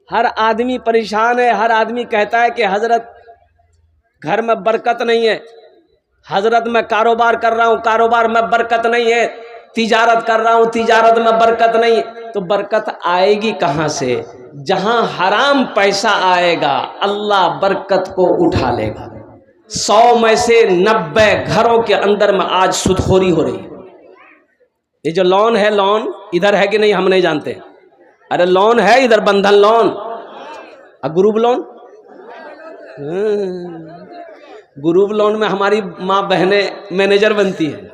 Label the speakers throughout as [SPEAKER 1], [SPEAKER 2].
[SPEAKER 1] हर आदमी परेशान है, हर आदमी कहता है कि हजरत घर में बरकत नहीं है, हजरत मैं कारोबार कर रहा हूँ, कारोबार में बरकत नहीं है, तिजारत कर रहा हूँ, तिजारत में बरकत नहीं है। तो बरकत आएगी कहाँ से? जहाँ हराम पैसा आएगा अल्लाह बरकत को उठा लेगा। 100 में से 90 घरों के अंदर में आज सुदखोरी हो रही है। ये जो लोन है, लोन इधर है कि नहीं हम नहीं जानते। अरे लोन है इधर, बंधन लोन और ग्रुप लोन। ग्रुप लोन में हमारी माँ बहनें मैनेजर बनती है।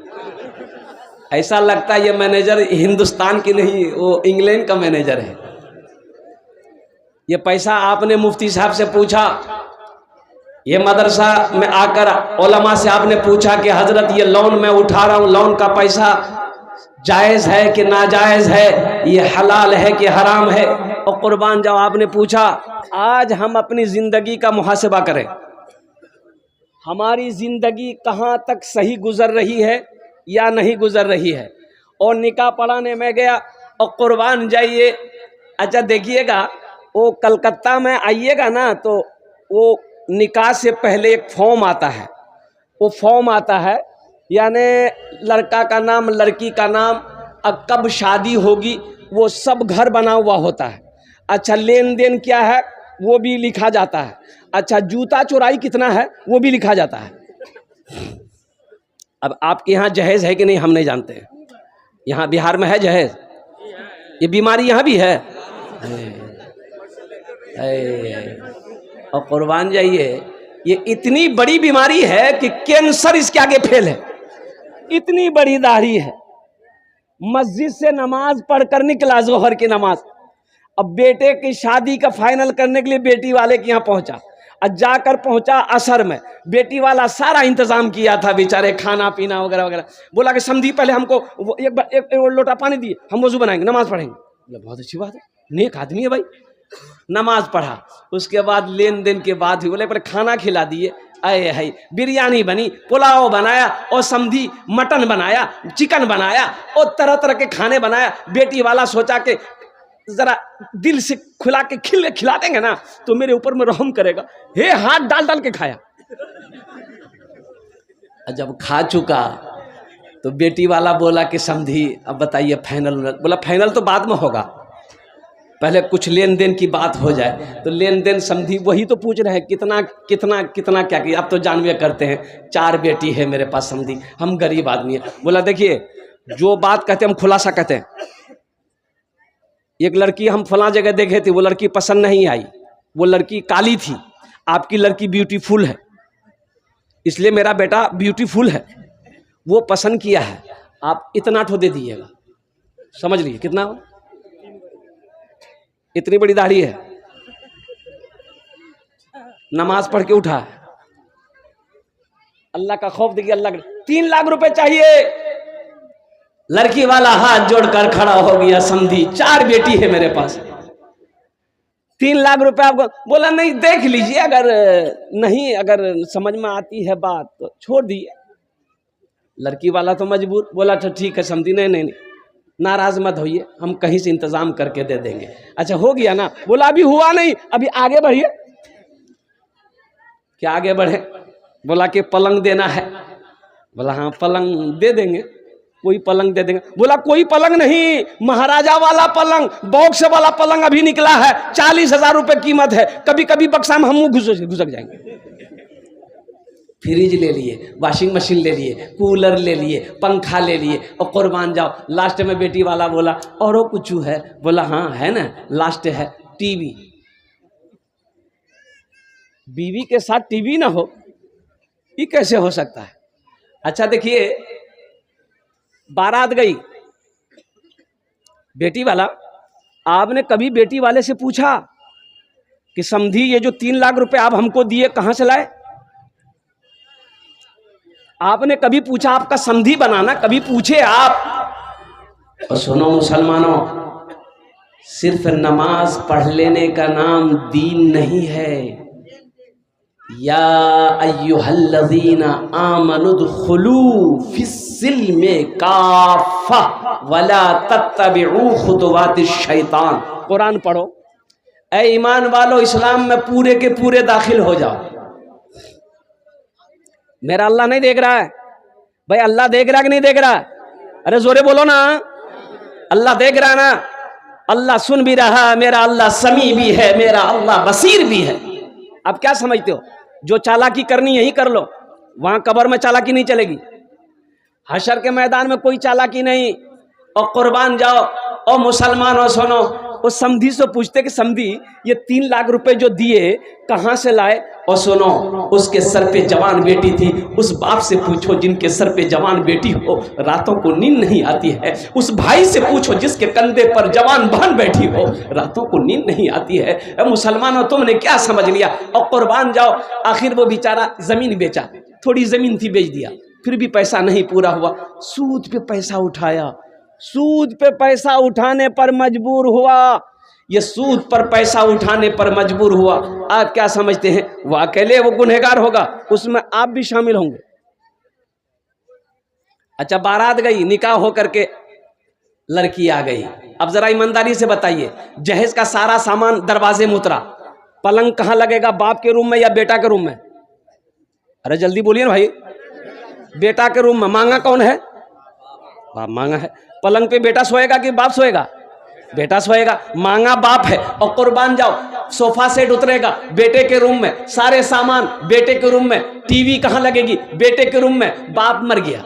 [SPEAKER 1] ऐसा लगता है ये मैनेजर हिंदुस्तान की नहीं, वो इंग्लैंड का मैनेजर है। ये पैसा आपने मुफ्ती साहब से पूछा, ये मदरसा में आकर उलमा से आपने पूछा कि हजरत ये लोन मैं उठा रहा हूँ, लोन का पैसा जायज़ है कि नाजायज़ है, ये हलाल है कि हराम है? और कुर्बान जाओ आपने पूछा। आज हम अपनी ज़िंदगी का मुहासिबा करें, हमारी ज़िंदगी कहाँ तक सही गुजर रही है या नहीं गुजर रही है। और निकाह पढ़ाने में गया और कुर्बान जाइए, अच्छा देखिएगा वो कलकत्ता में आइएगा ना तो वो निकाह से पहले एक फॉर्म आता है, वो फॉर्म आता है यानी लड़का का नाम, लड़की का नाम, अब कब शादी होगी वो सब घर बना हुआ होता है। अच्छा लेन देन क्या है वो भी लिखा जाता है। अच्छा जूता चोराई कितना है वो भी लिखा जाता है। अब आपके यहाँ जहेज है कि नहीं हम नहीं जानते। यहाँ बिहार में है जहेज? ये बीमारी यहाँ भी है। और कुर्बान जाइए, ये इतनी बड़ी बीमारी है कि कैंसर इसके आगे फेल है। इतनी बड़ी दाढ़ी है, मस्जिद से नमाज पढ़कर निकला जोहर की नमाज, अब बेटे की शादी का फाइनल करने के लिए बेटी वाले के यहाँ पहुंचा, और जाकर पहुंचा असर में। बेटी वाला सारा इंतजाम किया था बेचारे, खाना पीना वगैरह वगैरह। बोला कि समझी पहले हमको एक लोटा पानी दिए, हम वजू बनाएंगे, नमाज पढ़ेंगे। बोला बहुत अच्छी बात है, नेक आदमी है भाई। नमाज पढ़ा, उसके बाद लेन देन के बाद ही बोले पर खाना खिला दिए। आए है बिरयानी बनी, पुलाव बनाया, और समधी मटन बनाया, चिकन बनाया, और तरह तरह के खाने बनाया। बेटी वाला सोचा कि जरा दिल से खुला के खिला देंगे ना तो मेरे ऊपर में रहम करेगा। हे हाथ डाल डाल के खाया। जब खा चुका तो बेटी वाला बोला कि समधी अब बताइए फाइनल। बोला फाइनल तो बाद में होगा, पहले कुछ लेन देन की बात हो जाए। तो लेन देन समधी वही तो पूछ रहे हैं कितना कितना कितना क्या किया। अब तो जानवे करते हैं 4 बेटी है मेरे पास समधी, हम गरीब आदमी है। बोला देखिए जो बात कहते हैं हम खुलासा कहते हैं। एक लड़की हम फला जगह देखे थे, वो लड़की पसंद नहीं आई, वो लड़की काली थी, आपकी लड़की ब्यूटीफुल है, इसलिए मेरा बेटा ब्यूटीफुल है, वो पसंद किया है, आप इतना ठो दे दीजिएगा। समझ लीजिए कितना, इतनी बड़ी दाढ़ी है, नमाज पढ़ के उठा है, अल्लाह का खौफ देखिए। अल्लाह 3 लाख रुपए चाहिए। लड़की वाला हाथ जोड़कर खड़ा हो गया, समझी 4 बेटी है मेरे पास, 3 लाख रुपए आपको। बोला नहीं देख लीजिए, अगर नहीं अगर समझ में आती है बात तो छोड़ दिए। लड़की वाला तो मजबूर, बोला तो ठीक है समझी, नहीं नहीं नहीं नाराज मत होइए, हम कहीं से इंतजाम करके दे देंगे। अच्छा हो गया ना? बोला अभी हुआ नहीं, अभी आगे बढ़िए। क्या आगे बढ़े? बोला कि पलंग देना है। बोला हाँ पलंग दे देंगे, कोई पलंग दे देंगे। बोला कोई पलंग नहीं, महाराजा वाला पलंग, बॉक्स वाला पलंग अभी निकला है, 40,000 रुपए कीमत है, कभी कभी बक्सा में हम घुसक जाएंगे। फ्रिज ले लिए, वॉशिंग मशीन ले लिए, कूलर ले लिए, पंखा ले लिए, और कुर्बान जाओ लास्ट में बेटी वाला बोला और कुछ है? बोला हाँ है ना, लास्ट है टीवी। बीवी के साथ टीवी ना हो, ये कैसे हो सकता है? अच्छा देखिए बारात गई बेटी वाला, आपने कभी बेटी वाले से पूछा कि समधी ये जो 3 लाख रुपए आप हमको दिए कहां से लाए? आपने कभी पूछा? आपका समधी बनाना कभी पूछे आप? और सुनो मुसलमानों, सिर्फ नमाज पढ़ लेने का नाम दीन नहीं है। या अय्युहल्लज़ीना आमनुदखुलू फिस्सिल्मि काफ़ा वला तत्तबिउ खुतुवातिश शैतान। कुरान पढ़ो, ऐ ईमान वालों, इस्लाम में पूरे के पूरे दाखिल हो जाओ। मेरा अल्लाह नहीं देख रहा है भाई? अल्लाह देख रहा है कि नहीं देख रहा? अरे जोरे बोलो ना, अल्लाह देख रहा है ना? अल्लाह सुन भी रहा है, मेरा अल्लाह समी भी है, मेरा अल्लाह बसीर भी है। अब क्या समझते हो? जो चालाकी करनी यही कर लो, वहां कब्र में चालाकी नहीं चलेगी, हशर के मैदान में कोई चालाकी नहीं। और कुर्बान जाओ। और मुसलमानों सुनो, उस समधी से पूछते कि समधी ये 3 लाख रुपए जो दिए कहां से लाए? और सुनो, उसके सर पे जवान बेटी थी। उस बाप से पूछो जिनके सर पे जवान बेटी हो, रातों को नींद नहीं आती है। उस भाई से पूछो जिसके कंधे पर जवान बहन बैठी हो, रातों को नींद नहीं आती है। मुसलमानों, तुमने क्या समझ लिया? और कुर्बान जाओ, आखिर वो बेचारा जमीन बेचा, थोड़ी जमीन थी बेच दिया, फिर भी पैसा नहीं पूरा हुआ, सूद पे पैसा उठाया, सूद पे पैसा उठाने पर मजबूर हुआ। ये सूद पर पैसा उठाने पर मजबूर हुआ। आप क्या समझते हैं वो अकेले वो गुनहगार होगा? उसमें आप भी शामिल होंगे। अच्छा, बारात गई, निकाह हो करके लड़की आ गई। अब जरा ईमानदारी से बताइए, जहेज का सारा सामान दरवाजे में उतरा, पलंग कहां लगेगा? बाप के रूम में या बेटा के रूम में? अरे जल्दी बोलिए ना भाई। बेटा के रूम में। मांगा कौन है? बाप मांगा है। पलंग पे बेटा सोएगा कि बाप सोएगा? बेटा सोएगा। मांगा बाप है। और कुर्बान जाओ, सोफा सेट उतरेगा बेटे के रूम में, सारे सामान बेटे के रूम में, टीवी कहां लगेगी? बेटे के रूम में। बाप मर गया,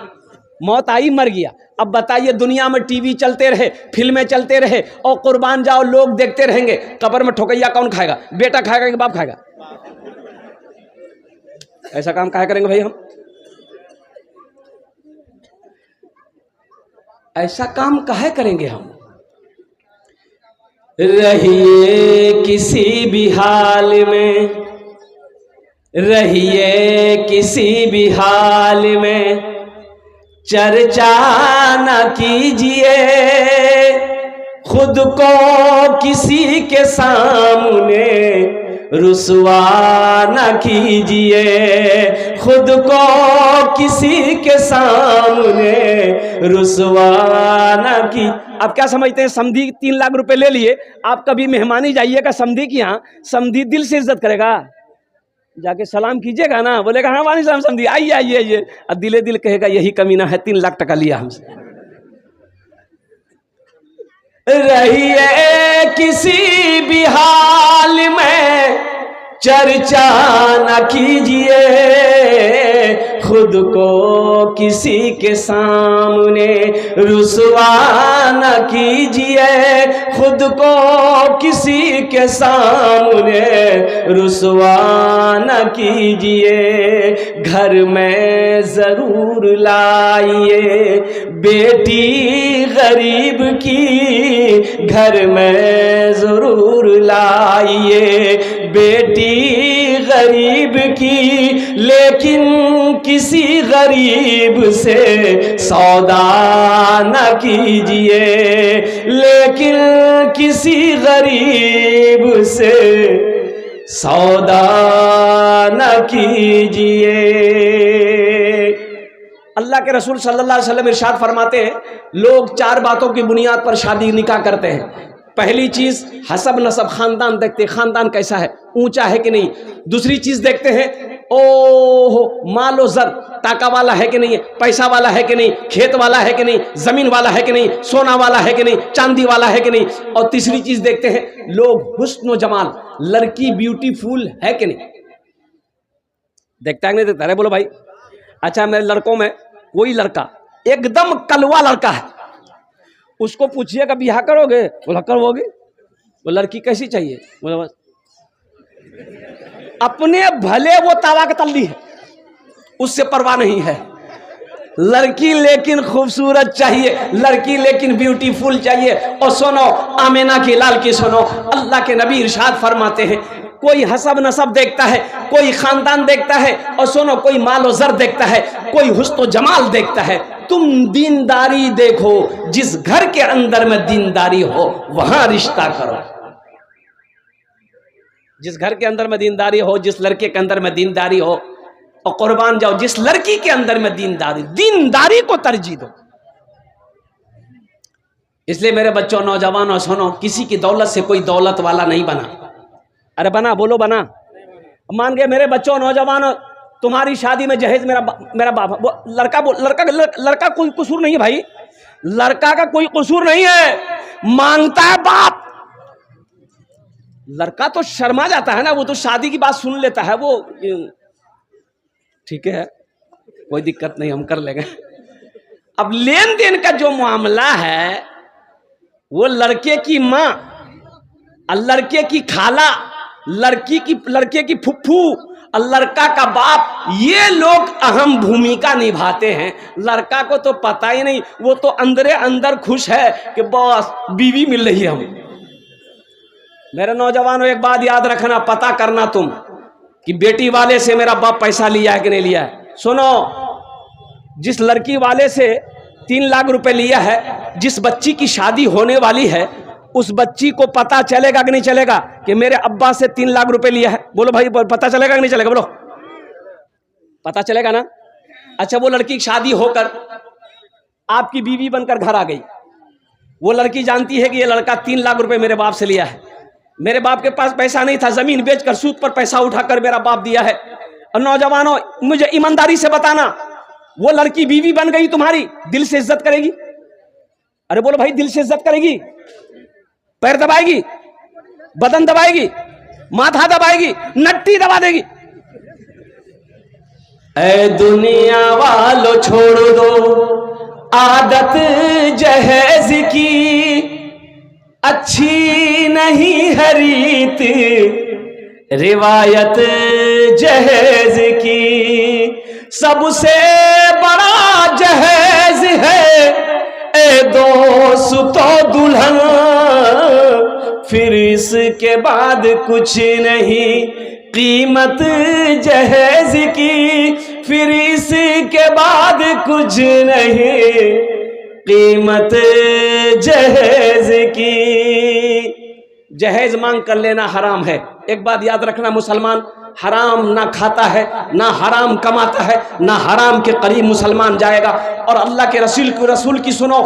[SPEAKER 1] मौत आई, मर गया। अब बताइए, दुनिया में टीवी चलते रहे, फिल्में चलते रहे, और कुर्बान जाओ लोग देखते रहेंगे, कब्र में ठोकैया कौन खाएगा? बेटा खाएगा कि बाप खाएगा? ऐसा काम काहे करेंगे भाई हम? ऐसा काम काहे करेंगे हम? रहिए किसी भी हाल में, रहिए किसी भी हाल में, चर्चा न कीजिए, खुद को किसी के सामने रुसवा न कीजिए, खुद को किसी के सामने रुसवा न की। अब क्या समझते हैं? समधी 3 लाख रुपए ले लिए, आप कभी मेहमानी जाइएगा समधी की यहाँ, समधी दिल से इज्जत करेगा, जाके सलाम कीजिएगा ना, बोलेगा हाँ वानी सलाम समधी, आइए आइए आइए, और दिले दिल कहेगा यही कमीना है, 3 लाख टका लिया हमसे। रहिए किसी भी हाल में, चर्चा न कीजिए, खुद को किसी के सामने रुसवा न कीजिए, खुद को किसी के सामने रुसवा न कीजिए। घर में जरूर लाइए बेटी गरीब की, घर में जरूर लाइए बेटी गरीब की, लेकिन किसी गरीब से सौदा न कीजिए, लेकिन किसी गरीब से सौदा न कीजिए। अल्लाह के रसूल सल्लल्लाहु अलैहि वसल्लम इरशाद फरमाते हैं, लोग 4 बातों की बुनियाद पर शादी निकाह करते हैं। पहली चीज हसब नसब, खानदान देखते हैं, खानदान कैसा है, ऊंचा है कि नहीं। दूसरी चीज देखते हैं, ओहो मालो जर, टाका वाला है कि नहीं है, पैसा वाला है कि नहीं, खेत वाला है कि नहीं, जमीन वाला है कि नहीं, सोना वाला है कि नहीं, चांदी वाला है कि नहीं। और तीसरी चीज देखते हैं लोग हुस्न जमाल, लड़की ब्यूटीफुल है कि नहीं। देखता है कि नहीं देखता? अरे बोलो भाई। अच्छा, मेरे लड़कों में कोई लड़का एकदम कलवा लड़का है, उसको पूछिएगा ब्याह करोगे? बोला करोगे। वो लड़की कैसी चाहिए? बोला बस अपने भले वो तावा का तल्ली है, उससे परवाह नहीं है। लड़की लेकिन खूबसूरत चाहिए, लड़की लेकिन ब्यूटीफुल चाहिए। और सुनो, आमिना की लाल की सुनो, अल्लाह के नबी इरशाद फरमाते हैं, कोई हसब नसब देखता है, कोई खानदान देखता है, और सुनो कोई मालो जर देखता है, कोई हुस्न जमाल देखता है। तुम दीनदारी देखो, जिस घर के अंदर में दीनदारी हो वहां रिश्ता करो। जिस घर के अंदर में दीनदारी हो, जिस लड़के के अंदर में दीनदारी हो, और कुर्बान जाओ जिस लड़की के अंदर में दीनदारी को तरजीह दो। इसलिए मेरे बच्चों, नौजवानों सुनो, किसी की दौलत से कोई दौलत वाला नहीं बना। अरे बना, बोलो बना। मान गए मेरे बच्चों, नौजवानों, तुम्हारी शादी में जहेज मेरा बाप, वो लड़का कोई कसूर नहीं है भाई, लड़का का कोई कसूर नहीं है, मांगता है बाप। लड़का तो शर्मा जाता है ना, वो तो शादी की बात सुन लेता है, वो ठीक है कोई दिक्कत नहीं, हम कर लेंगे। अब लेन देन का जो मामला है, वो लड़के की माँ, लड़के की खाला, लड़के की फुफ्फू और लड़का का बाप, ये लोग अहम भूमिका निभाते हैं। लड़का को तो पता ही नहीं, वो तो अंदरे अंदर खुश है कि बस बीवी मिल रही है हमें। मेरे नौजवानों, एक बात याद रखना, पता करना तुम कि बेटी वाले से मेरा बाप पैसा लिया है कि नहीं लिया है। सुनो, जिस लड़की वाले से 3 लाख रुपए लिया है, जिस बच्ची की शादी होने वाली है, उस बच्ची को पता चलेगा कि नहीं चलेगा कि मेरे अब्बा से 3 लाख रुपए लिया है? बोलो भाई, पता चलेगा कि नहीं चलेगा? बोलो, पता चलेगा ना। अच्छा, वो लड़की की शादी होकर आपकी बीवी बनकर घर आ गई, वो लड़की जानती है कि ये लड़का 3 लाख रुपए मेरे बाप से लिया है, मेरे बाप के पास पैसा नहीं था, जमीन बेचकर सूद पर पैसा उठाकर मेरा बाप दिया है। और नौजवानों, मुझे ईमानदारी से बताना, वो लड़की बीवी बन गई तुम्हारी, दिल से इज्जत करेगी? अरे बोलो भाई, दिल से इज्जत करेगी? पैर दबाएगी, बदन दबाएगी, माथा दबाएगी, नट्टी दबा देगी? ऐ दुनिया वालों छोड़ दो आदत जहेज की, अच्छी नहीं है रीत रिवायत जहेज की। सबसे बड़ा जहेज है ए दोस्तों दुल्हन, फिर इसके बाद कुछ नहीं कीमत जहेज की, फिर इसके बाद कुछ नहीं कीमत जहेज की। जहेज मांग कर लेना हराम है। एक बात याद रखना, मुसलमान हराम ना खाता है, ना हराम कमाता है, ना हराम के करीब मुसलमान जाएगा। और अल्लाह के रसूल की सुनो,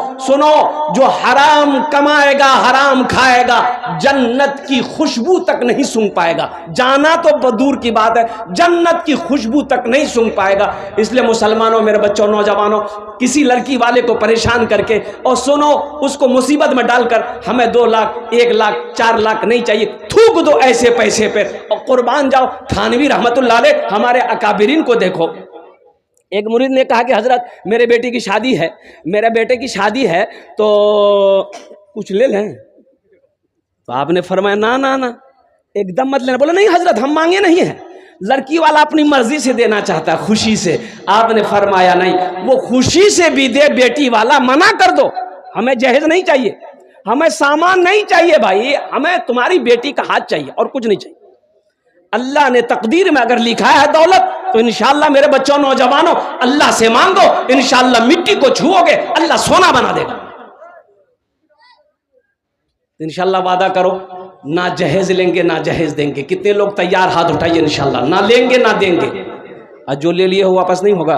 [SPEAKER 1] जो हराम कमाएगा, हराम खाएगा, जन्नत की खुशबू तक नहीं सूंघ पाएगा। जाना तो दूर की बात है, जन्नत की खुशबू तक नहीं सूंघ पाएगा। इसलिए मुसलमानों, मेरे बच्चों, नौजवानों, किसी लड़की वाले को परेशान करके और सुनो उसको मुसीबत में डालकर हमें 2 लाख, 1 लाख, 4 लाख नहीं चाहिए, थूक दो ऐसे पैसे पे और कुर्बान जाओ। थानवी रहमतुल्लाह अलैह, हमारे अकाबिरीन को देखो। एक मुरीद ने कहा कि हजरत, मेरे बेटे की शादी है, मेरे बेटे की शादी है, तो कुछ ले लें? तो आपने फरमाया ना ना ना, एकदम मत लेना। बोला नहीं हजरत, हम मांगे नहीं है, लड़की वाला अपनी मर्जी से देना चाहता है, खुशी से। आपने फरमाया नहीं, वो खुशी से भी दे, बेटी वाला मना कर दो, हमें जहेज नहीं चाहिए, हमें सामान नहीं चाहिए भाई, हमें तुम्हारी बेटी का हाथ चाहिए और कुछ नहीं चाहिए। अल्लाह ने तकदीर में अगर लिखा है दौलत, तो इंशाअल्लाह मेरे बच्चों, नौजवानों, अल्लाह से मांगो, इंशाअल्लाह मिट्टी को छुओगे अल्लाह सोना बना देगा। इंशाअल्लाह वादा करो, ना जहेज लेंगे ना जहेज देंगे। कितने लोग तैयार? हाथ उठाइए। इंशाअल्लाह ना लेंगे ना देंगे। और जो ले लिए हो वापस नहीं होगा।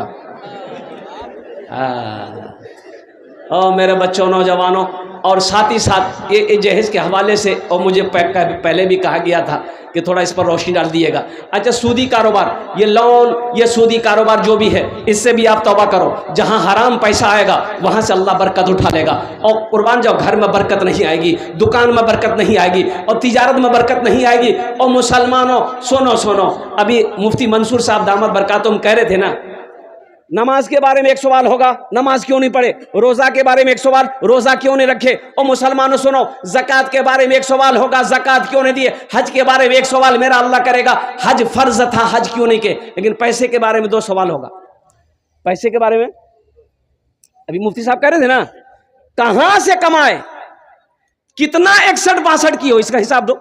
[SPEAKER 1] और मेरे बच्चों, नौजवानों, और साथ ही साथ ये जहेज के हवाले से, और मुझे पहले भी कहा गया था कि थोड़ा इस पर रोशनी डाल दिएगा। अच्छा, सूदी कारोबार, ये लोन, ये सूदी कारोबार जो भी है, इससे भी आप तौबा करो। जहां हराम पैसा आएगा वहां से अल्लाह बरकत उठा लेगा। और कुर्बान जाओ, घर में बरकत नहीं आएगी, दुकान में बरकत नहीं आएगी, और तिजारत में बरकत नहीं आएगी। और मुसलमानों सुनो, अभी मुफ्ती मंसूर साहब दामद बरकातुहुम कह रहे थे ना, नमाज के बारे में एक सवाल होगा, नमाज क्यों नहीं पढ़े? रोजा के बारे में एक सवाल, रोजा क्यों नहीं रखे? और मुसलमानों सुनो, ज़कात के बारे में एक सवाल होगा, ज़कात क्यों नहीं दिए? हज के बारे में एक सवाल मेरा अल्लाह करेगा, हज फर्ज था, हज क्यों नहीं किए? लेकिन पैसे के बारे में 2 सवाल होगा। पैसे के बारे में अभी मुफ्ती साहब कह रहे थे ना, कहां से कमाए, कितना 61-62 की हो, इसका हिसाब दो।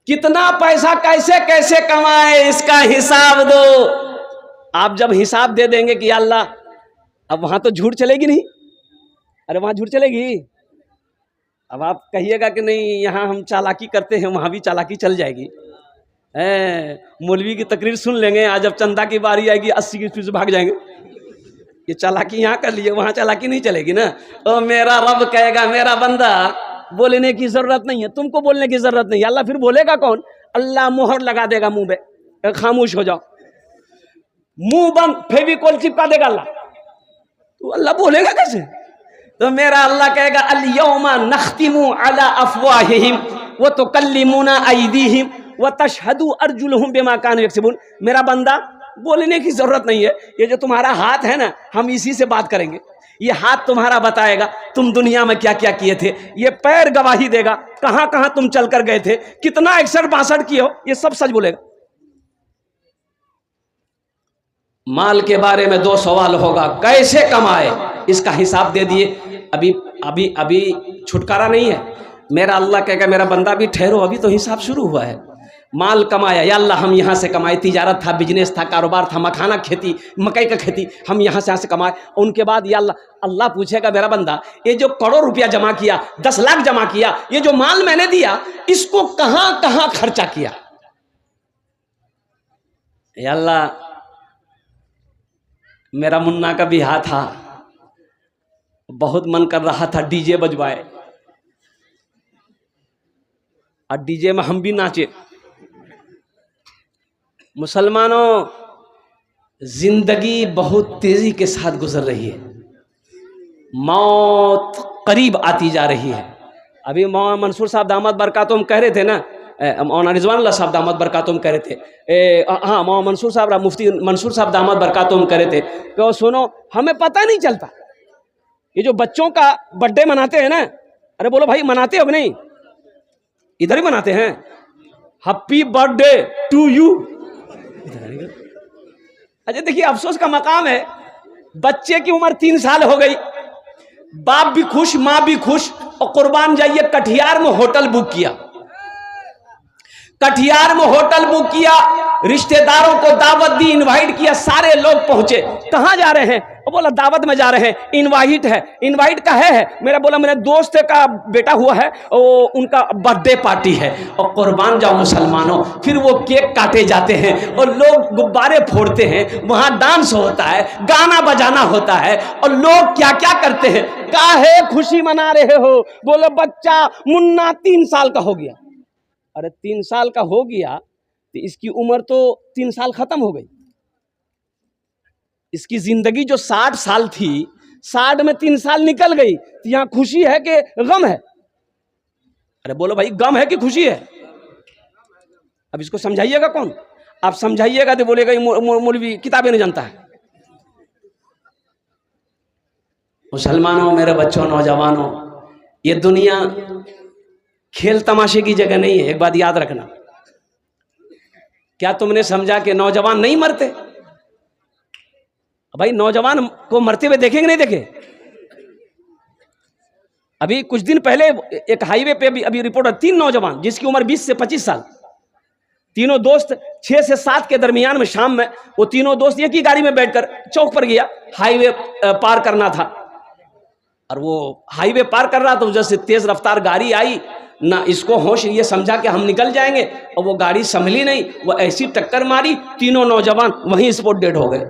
[SPEAKER 1] कितना पैसा कैसे कैसे कमाए, इसका हिसाब दो। आप जब हिसाब दे देंगे कि अल्लाह, अब वहां तो झूठ चलेगी नहीं। अरे वहां झूठ चलेगी? अब आप कहिएगा कि नहीं यहाँ हम चालाकी करते हैं, वहां भी चालाकी चल जाएगी। मौलवी की तकरीर सुन लेंगे, आज जब चंदा की बारी आएगी 80 की स्पीड से भाग जाएंगे। ये चालाकी यहाँ कर लिए, वहां चालाकी नहीं चलेगी ना। ओ मेरा रब कहेगा, मेरा बंदा बोलने की जरूरत नहीं है, तुमको बोलने की जरूरत नहीं है। अल्लाह फिर बोलेगा कौन? अल्लाह मोहर लगा देगा मुंह पे, खामोश हो जाओ, मुंह बंद, फेविकोल चिपका देगा अल्लाह। तो अल्लाह बोलेगा कैसे? तो मेरा अल्लाह कहेगा अल-यौमा नख्तिमु अला अफवाहिहिम व तुकल्लिमुना अयदीहिम व तशहदु अर्जुलुहुम बिमा कानू यक्सिबून। मेरा बंदा, बोलने की जरूरत नहीं है, ये जो तुम्हारा हाथ है ना, हम इसी से बात करेंगे। ये हाथ तुम्हारा बताएगा तुम दुनिया में क्या क्या किए थे, ये पैर गवाही देगा कहां कहां तुम चलकर गए थे, कितना 61-62 किए हो, ये सब सच बोलेगा। माल के बारे में 2 सवाल होगा, कैसे कमाए इसका हिसाब दे दिए, अभी अभी अभी छुटकारा नहीं है। मेरा अल्लाह कहेगा मेरा बंदा भी ठहरो, अभी तो हिसाब शुरू हुआ है। माल कमाया, या अल्लाह हम यहाँ से कमाए, तिजारत था, बिजनेस था, कारोबार था, मखाना खेती, मकई का खेती, हम यहाँ से कमाए। उनके बाद या अल्लाह पूछेगा मेरा बंदा ये जो करोड़ रुपया जमा किया, 10 लाख जमा किया, ये जो माल मैंने दिया इसको कहां कहां खर्चा किया? या अल्लाह मेरा मुन्ना का बिहा था, बहुत मन कर रहा था डीजे बजवाए, और डीजे में हम भी नाचे। मुसलमानों, जिंदगी बहुत तेजी के साथ गुजर रही है, मौत करीब आती जा रही है। अभी मौलाना मंसूर साहब दामद बरकातुम कह रहे थे ना, मौलाना रिजवान साहब दामद बरकातुम कह रहे थे, हाँ मौलाना मंसूर साहब, मुफ्ती मंसूर साहब दामद बरकातुम कह रहे थे कि सुनो, हमें पता नहीं चलता ये जो बच्चों का बर्थडे मनाते हैं ना, अरे बोलो भाई मनाते हो कि नहीं? इधर ही मनाते हैं, हैप्पी बर्थडे टू यू। अच्छा देखिए, अफसोस का मकाम है, बच्चे की उम्र 3 साल हो गई, बाप भी खुश, माँ भी खुश, और कुर्बान जाइए कटिहार में होटल बुक किया, कटिहार में होटल बुक किया, रिश्तेदारों को दावत दी, इनवाइट किया, सारे लोग पहुंचे। कहां जा रहे हैं? वो बोला दावत में जा रहे हैं, इनवाइट है। इनवाइट का है? मेरा बोला मेरे दोस्त का बेटा हुआ है, वो उनका बर्थडे पार्टी है। और कुर्बान जाओ मुसलमानों, फिर वो केक काटे जाते हैं और लोग गुब्बारे फोड़ते हैं, वहां डांस होता है, गाना बजाना होता है, और लोग क्या क्या करते हैं। काहे खुशी मना रहे हो? बोले बच्चा मुन्ना 3 साल का हो गया। अरे 3 साल का हो गया तो इसकी उम्र तो 3 साल खत्म हो गई। इसकी जिंदगी जो 60 साल थी, 60 में 3 साल निकल गई, तो यहां खुशी है कि गम है? अरे बोलो भाई, गम है कि खुशी है? अब इसको समझाइएगा कौन? आप समझाइएगा तो बोलेगा मौलवी किताबें नहीं जानता है। मुसलमानों, मेरे बच्चों, नौजवानों, ये दुनिया खेल तमाशे की जगह नहीं है। एक बात याद रखना, क्या तुमने समझा कि नौजवान नहीं मरते? भाई नौजवान को मरते हुए देखेंगे नहीं देखे? अभी कुछ दिन पहले एक हाईवे पे अभी रिपोर्ट है, 3 नौजवान जिसकी उम्र 20 से 25 साल, तीनों दोस्त 6 से 7 के दरमियान में शाम में वो तीनों दोस्त एक ही गाड़ी में बैठकर चौक पर गया, हाईवे पार करना था। और वो हाईवे पार कर रहा तो जैसे तेज रफ्तार गाड़ी आई ना, इसको होश, ये समझा कि हम निकल जाएंगे, और वो गाड़ी संभली नहीं, वो ऐसी टक्कर मारी, तीनों नौजवान वहीं स्पॉट डेड हो गए,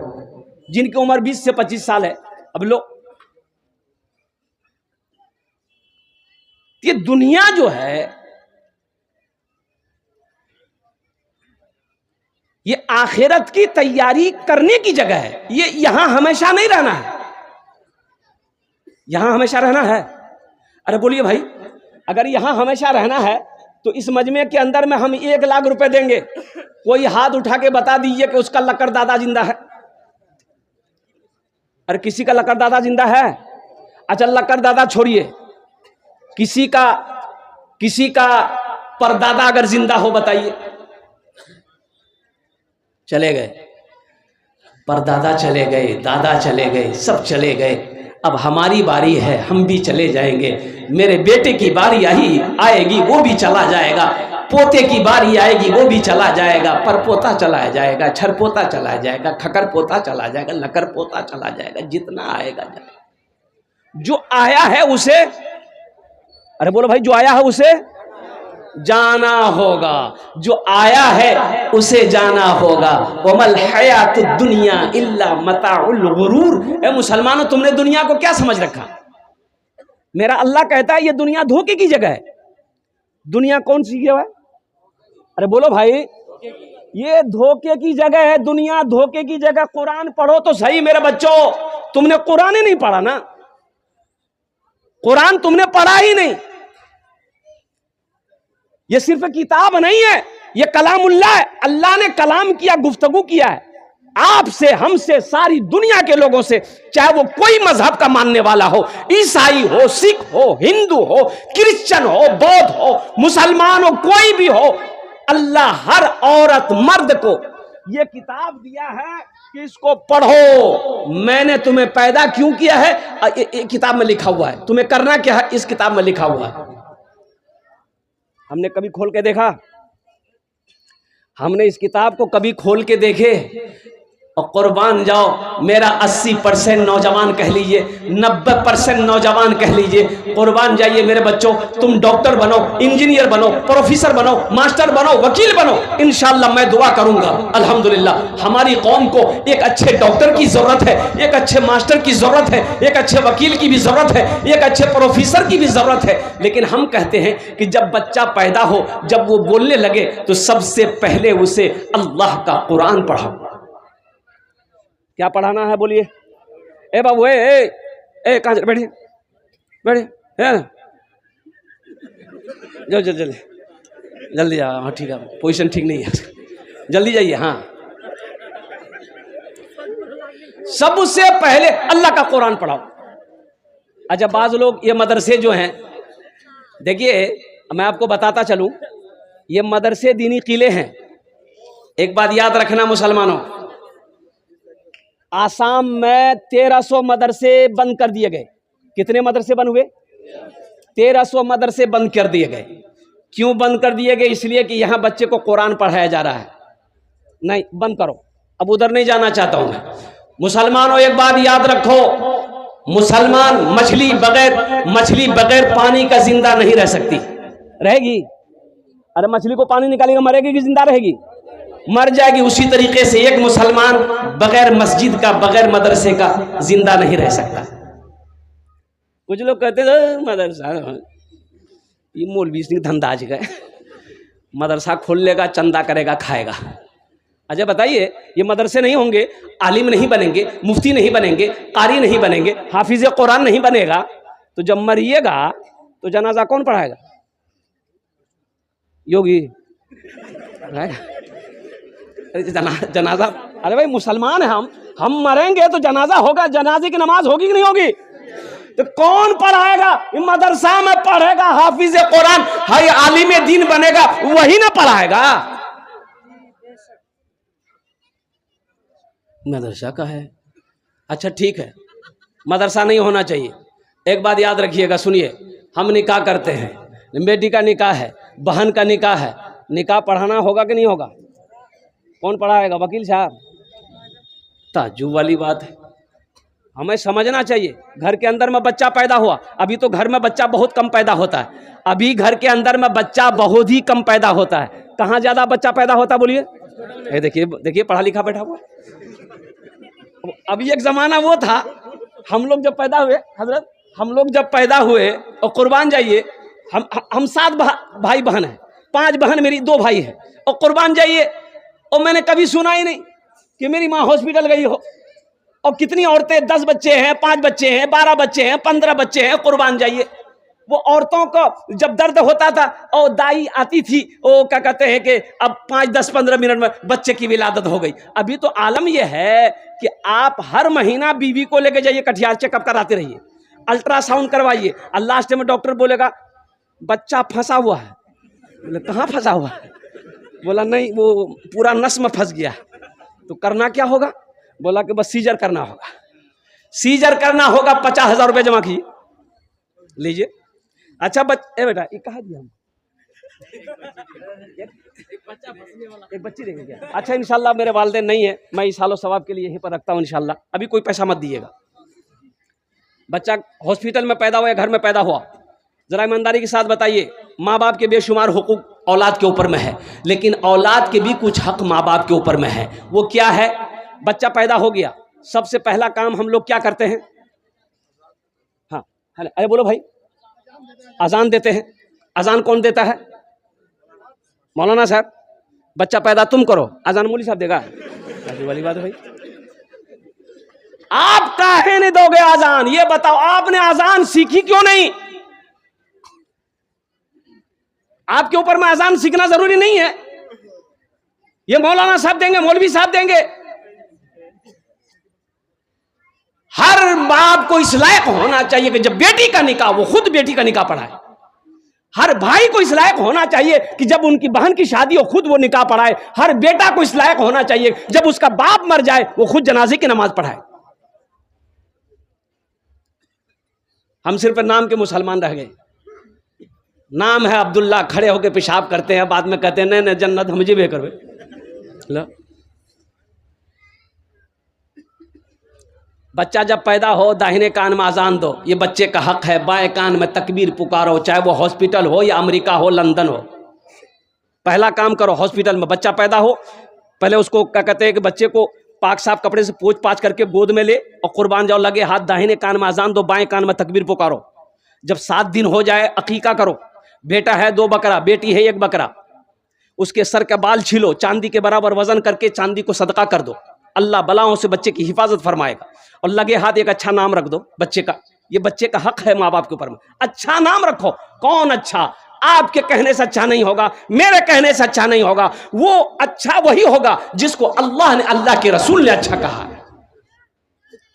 [SPEAKER 1] जिनकी उम्र 20 से 25 साल है। अब लो, ये दुनिया जो है ये आखिरत की तैयारी करने की जगह है। ये यहां हमेशा नहीं रहना है, यहां हमेशा रहना है। अरे बोलिए भाई, अगर यहां हमेशा रहना है तो इस मजमे के अंदर में हम 1 लाख रुपए देंगे, कोई हाथ उठा के बता दीजिए कि उसका लक्कड़ दादा जिंदा है। अरे किसी का लक्कड़ दादा जिंदा है? अच्छा लक्कड़ दादा छोड़िए, किसी का परदादा अगर जिंदा हो बताइए। चले गए, परदादा चले गए, दादा चले गए, सब चले गए, अब हमारी बारी है, हम भी चले जाएंगे। मेरे बेटे की बारी आएगी, वो भी चला जाएगा, पोते की बारी आएगी, वो भी चला जाएगा, परपोता चला जाएगा, छरपोता चला जाएगा, खकर पोता चला जाएगा, लकर पोता चला जाएगा, जितना आएगा जाएगा। जो आया है उसे, अरे बोलो भाई, जो आया है उसे जाना होगा, जो आया है उसे जाना होगा। वमल हयातुद दुनिया इल्ला मताउल गुरूर। ए मुसलमानों, तुमने दुनिया को क्या समझ रखा? मेरा अल्लाह कहता है ये दुनिया धोखे की जगह है। दुनिया कौन सी जगह है? अरे बोलो भाई, ये धोखे की जगह है, दुनिया धोखे की जगह। कुरान पढ़ो तो सही मेरे बच्चों, तुमने कुरान ही नहीं पढ़ा ना, कुरान तुमने पढ़ा ही नहीं। ये सिर्फ किताब नहीं है, ये कलामुल्लाह है। अल्लाह ने कलाम किया, गुफ्तगू किया है आपसे, हमसे, सारी दुनिया के लोगों से, चाहे वो कोई मजहब का मानने वाला हो, ईसाई हो, सिख हो, हिंदू हो, क्रिश्चियन हो, बौद्ध हो, मुसलमान हो, कोई भी हो। अल्लाह हर औरत मर्द को ये किताब दिया है कि इसको पढ़ो। मैंने तुम्हें पैदा क्यों किया है, ये किताब में लिखा हुआ है। तुम्हें करना क्या है, इस किताब में लिखा हुआ है। हमने कभी खोल के देखा? हमने इस किताब को कभी खोल के देखे? और कुर्बान जाओ, मेरा 80% नौजवान कह लीजिए, 90% नौजवान कह लीजिए, कुर्बान जाइए मेरे बच्चों, तुम डॉक्टर बनो, इंजीनियर बनो, प्रोफेसर बनो, मास्टर बनो, वकील बनो। इंशाअल्लाह मैं दुआ करूंगा, अल्हम्दुलिल्लाह हमारी कौम को एक अच्छे डॉक्टर की जरूरत है, एक अच्छे मास्टर की जरूरत है, एक अच्छे वकील की भी जरूरत है, एक अच्छे प्रोफेसर की भी जरूरत है। लेकिन हम कहते हैं कि जब बच्चा पैदा हो, जब वो बोलने लगे, तो सबसे पहले उसे अल्लाह का कुरान पढ़ाओ। क्या पढ़ाना है बोलिए? ए बाबू, ए कहाँ बैठे बैठे, जाओ जल्दी जल्दी जाओ। हाँ ठीक है, पोजीशन ठीक नहीं है, जल्दी जाइए। हाँ, सबसे पहले अल्लाह का कुरान पढ़ाओ। अच्छा, बाज लोग ये मदरसे जो हैं, देखिए मैं आपको बताता चलूं, ये मदरसे दीनी किले हैं। एक बात याद रखना मुसलमानों, आसाम में 1300 मदरसे बंद कर दिए गए। कितने मदरसे बंद हुए? 1300 मदरसे बंद कर दिए गए। क्यों बंद कर दिए गए? इसलिए कि यहां बच्चे को कुरान पढ़ाया जा रहा है। नहीं, बंद करो, अब उधर नहीं जाना चाहता हूं मैं। मुसलमानों एक बात याद रखो, मुसलमान मछली बगैर पानी का जिंदा नहीं रह सकती। रहेगी? अरे मछली को पानी निकालेगा, मरेगी कि जिंदा रहेगी? मर जाएगी। उसी तरीके से एक मुसलमान बगैर मस्जिद का, बगैर मदरसे का जिंदा नहीं रह सकता। कुछ लोग कहते थे मदरसा, ये मौलवी सिंह धंधाज गए, मदरसा खोल लेगा, चंदा करेगा, खाएगा। अच्छा बताइए, ये मदरसे नहीं होंगे, आलिम नहीं बनेंगे, मुफ्ती नहीं बनेंगे, कारी नहीं बनेंगे, हाफिज कुरान नहीं बनेगा, तो जब मरिएगा तो जनाजा कौन पढ़ाएगा? योगी जनाजा? अरे भाई मुसलमान है हम मरेंगे तो जनाजा होगा, जनाजे की नमाज होगी कि नहीं होगी? तो कौन पढ़ाएगा? मदरसा में पढ़ेगा हाफिज कुरान, हाय आलिम दीन बनेगा, वही ना पढ़ाएगा। मदरसा का है। अच्छा ठीक है, मदरसा नहीं होना चाहिए। एक बात याद रखिएगा, सुनिए, हम निकाह करते हैं, बेटी का निकाह है, बहन का निकाह है, निकाह पढ़ाना होगा कि नहीं होगा? कौन पढ़ाएगा? वकील साहब? ताज्जुब वाली बात है, हमें समझना चाहिए। घर के अंदर में बच्चा पैदा हुआ, अभी तो घर में बच्चा बहुत कम पैदा होता है, अभी घर के अंदर में बच्चा बहुत ही कम पैदा होता है। कहाँ ज्यादा बच्चा पैदा होता बोलिए? देखिए पढ़ा लिखा बैठा हुआ। अभी एक जमाना वो था, हम लोग जब पैदा हुए, हजरत हम लोग जब पैदा हुए, और कुर्बान जाइए, हम 7 भाई बहन हैं, 5 बहन मेरी, 2 भाई हैं, और कुर्बान जाइए, और मैंने कभी सुना ही नहीं कि मेरी माँ हॉस्पिटल गई हो। और कितनी औरतें, 10 बच्चे हैं, 5 बच्चे हैं, 12 बच्चे हैं, 15 बच्चे हैं, कुर्बान जाइए। वो औरतों को जब दर्द होता था और दाई आती थी, वो क्या कहते हैं कि अब 5, 10, 15 मिनट में बच्चे की विलादत हो गई। अभी तो आलम यह है कि आप हर महीना बीवी को लेके जाइए, कटिहार चेकअप कराते रहिए, अल्ट्रासाउंड करवाइए, और लास्ट में डॉक्टर बोलेगा बच्चा फंसा हुआ है। बोले कहाँ फंसा हुआ है? बोला नहीं, वो पूरा नस में फंस गया। तो करना क्या होगा? बोला कि बस सीजर करना होगा। सीजर करना होगा, 50,000 रुपये जमा कीजिए, लीजिए। अच्छा बेटा ये कहा दिया हम? एक बच्ची देंगे क्या? अच्छा इंशाल्लाह मेरे वालिदैन नहीं है, मैं इस सालों सवाब के लिए यहीं पर रखता हूँ इंशाल्लाह। अभी कोई पैसा मत दीजिएगा। बच्चा हॉस्पिटल में पैदा हुआ या घर में पैदा हुआ, जरा ईमानदारी के साथ बताइए, माँ बाप के बेशुमार हुकूक औलाद के ऊपर में है, लेकिन औलाद के भी कुछ हक माँ बाप के ऊपर में है। वो क्या है? बच्चा पैदा हो गया, सबसे पहला काम हम लोग क्या करते हैं? हाँ, अरे बोलो भाई, अजान देते हैं। अजान कौन देता है? मौलाना साहब। बच्चा पैदा तुम करो, अजान मौलवी साहब देगा? ऐसी वाली बात है भाई। आप काहे नहीं दोगे अजान? ये बताओ, आपने अजान सीखी क्यों नहीं? आपके ऊपर में अजान सीखना जरूरी नहीं है, ये मौलाना साहब देंगे, मौलवी साहब देंगे। हर बाप को इस लायक होना चाहिए कि जब बेटी का निकाह, वो खुद बेटी का निकाह पढ़ाए। हर भाई को इस लायक होना चाहिए कि जब उनकी बहन की शादी हो खुद वो निकाह पढ़ाए। हर बेटा को इस लायक होना चाहिए जब उसका बाप मर जाए वो खुद जनाजे की नमाज पढ़ाए। हम सिर्फ नाम के मुसलमान रह गए। नाम है अब्दुल्ला, खड़े होकर पेशाब करते हैं, बाद में कहते हैं नहीं नहीं जन्नत हम जी करवे। बच्चा जब पैदा हो दाहिने कान में अजान दो, ये बच्चे का हक है। बाएं कान में तकबीर पुकारो, चाहे वो हॉस्पिटल हो या अमेरिका हो, लंदन हो। पहला काम करो, हॉस्पिटल में बच्चा पैदा हो, पहले उसको क्या कहते हैं कि बच्चे को पाक साफ कपड़े से पोंछ पाछ करके गोद में ले और कुर्बान जाओ, लगे हाथ, दाहिने कान में अजान दो, बाएं कान में तकबीर पुकारो। जब 7 दिन हो जाए अकीका करो। बेटा है 2 बकरा, बेटी है 1 बकरा, उसके सर के बाल छीलो, चांदी के बराबर वजन करके चांदी को सदका कर दो। अल्लाह बलाओं से बच्चे की हिफाजत फरमाएगा। और लगे हाथ एक अच्छा नाम रख दो बच्चे का। ये बच्चे का हक है माँ बाप के ऊपर में। अच्छा नाम रखो। कौन अच्छा? आपके कहने से अच्छा नहीं होगा, मेरे कहने से अच्छा नहीं होगा। वो अच्छा वही होगा जिसको अल्लाह ने, अल्लाह के रसूल ने अच्छा कहा है।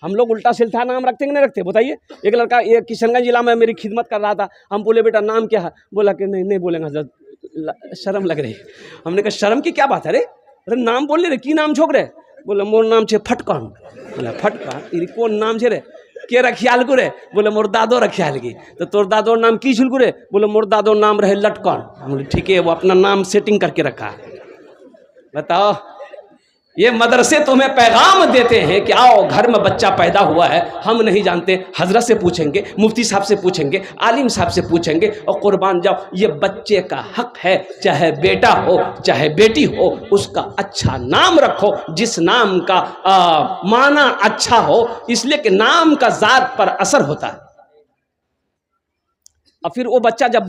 [SPEAKER 1] हम लोग उल्टा सिलता नाम रखते कि नहीं रखते? बताइए। एक लड़का ये किशनगंज जिला में मेरी खिदमत कर रहा था, हम बोले बेटा नाम क्या है? बोला कि नहीं नहीं बोलेंगे हज़रत, शर्म लग रही। हमने कहा शर्म की क्या बात है रे? अरे नाम बोलने रे, की नाम छोक रहे? बोले मोर नाम छे फटकान। बोला फटकान तेरी कौन नाम छे रे? के रखियाल को रे? बोले मोर दादो रखियाल की। तो तोर दादो नाम की छुल को रे? बोले मोर दादो नाम रहे लटकन। बोले ठीक है, वो अपना नाम सेटिंग करके रखा है। बताओ, ये मदरसे तुम्हें पैगाम देते हैं कि आओ घर में बच्चा पैदा हुआ है, हम नहीं जानते, हजरत से पूछेंगे, मुफ्ती साहब से पूछेंगे, आलिम साहब से पूछेंगे और कुर्बान जाओ। ये बच्चे का हक है, चाहे बेटा हो चाहे बेटी हो, उसका अच्छा नाम रखो, जिस नाम का माना अच्छा हो, इसलिए कि नाम का जात पर असर होता है। और फिर वो बच्चा जब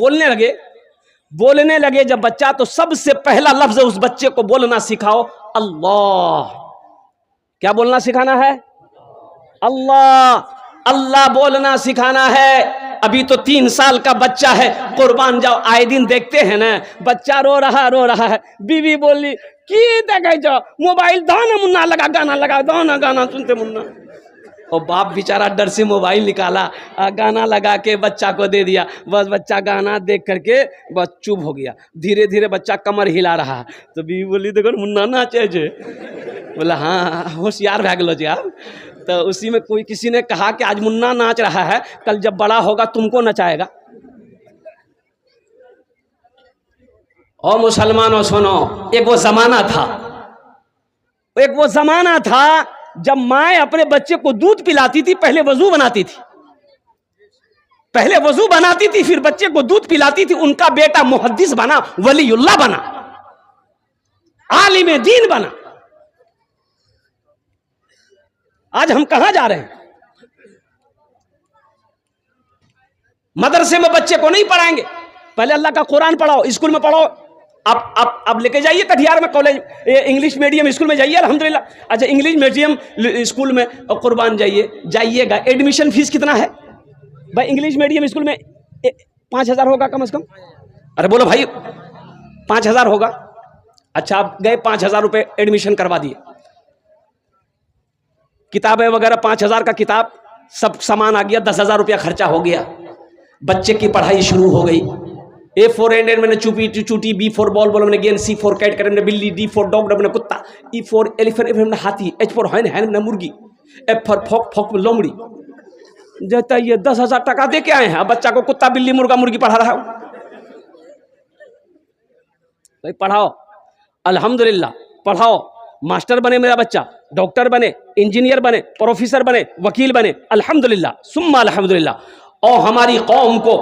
[SPEAKER 1] बोलने लगे जब बच्चा, तो सबसे पहला लफ्ज उस बच्चे को बोलना सिखाओ, अल्लाह। क्या बोलना सिखाना है? अल्लाह। अल्लाह बोलना सिखाना है। अभी तो 3 साल का बच्चा है, कुर्बान जाओ, आए दिन देखते हैं ना, बच्चा रो रहा है, बीवी बोली की देखे जाओ, मोबाइल दो ना मुन्ना, लगा गाना लगा दो ना, गाना सुनते मुन्ना। और बाप बेचारा डर से मोबाइल निकाला, गाना लगा के बच्चा को दे दिया। बस बच्चा गाना देख करके बस चुप हो गया। धीरे धीरे बच्चा कमर हिला रहा है, तो बीवी बोली देखो मुन्ना नाचे जे। बोला हाँ, होशियार भै गेलो यार। तो उसी में कोई किसी ने कहा कि आज मुन्ना नाच रहा है, कल जब बड़ा होगा तुमको नचाएगा। और मुसलमानों सुनो, एक वो जमाना था जब माए अपने बच्चे को दूध पिलाती थी, पहले वजू बनाती थी, फिर बच्चे को दूध पिलाती थी। उनका बेटा मुहद्दिस बना, वलीउल्लाह बना, आलिम दीन बना। आज हम कहां जा रहे हैं? मदरसे में बच्चे को नहीं पढ़ाएंगे, पहले अल्लाह का कुरान पढ़ाओ, स्कूल में पढ़ाओ। अब लेके जाइए कटिहार में कॉलेज, इंग्लिश मीडियम स्कूल में जाइए, अल्हम्दुलिल्लाह। अच्छा, इंग्लिश मीडियम स्कूल में और कुर्बान जाइएगा। एडमिशन फीस कितना है भाई? इंग्लिश मीडियम स्कूल में 5,000 होगा कम से कम। अरे बोलो भाई, 5,000 होगा। अच्छा, आप गए 5,000 रुपये एडमिशन करवा दिए, किताबें वगैरह 5,000 का किताब, सब सामान आ गया, 10,000 रुपया खर्चा हो गया। बच्चे की पढ़ाई शुरू हो गई। A for एंडेड मैंने चूटी, B for बॉल बोलो मैंने गेंद, C for कैट करे मैंने बिल्ली, D for डॉग मैंने कुत्ता, E for एलिफेंट मैंने हाथी, H for हैन मैंने मुर्गी, F for फॉक में लोमड़ी। जैसा ये 10,000 टका दे के आए हैं, अब बच्चा को कुत्ता बिल्ली मुर्गा मुर्गी पढ़ा रहा हूं। भाई पढ़ाओ, अल्हम्दुलिल्लाह पढ़ाओ। मास्टर बने मेरा बच्चा, डॉक्टर बने, इंजीनियर बने, प्रोफेसर बने, वकील बने, अल्हम्दुलिल्लाह सुम्मा अल्हम्दुलिल्लाह। और हमारी कौम को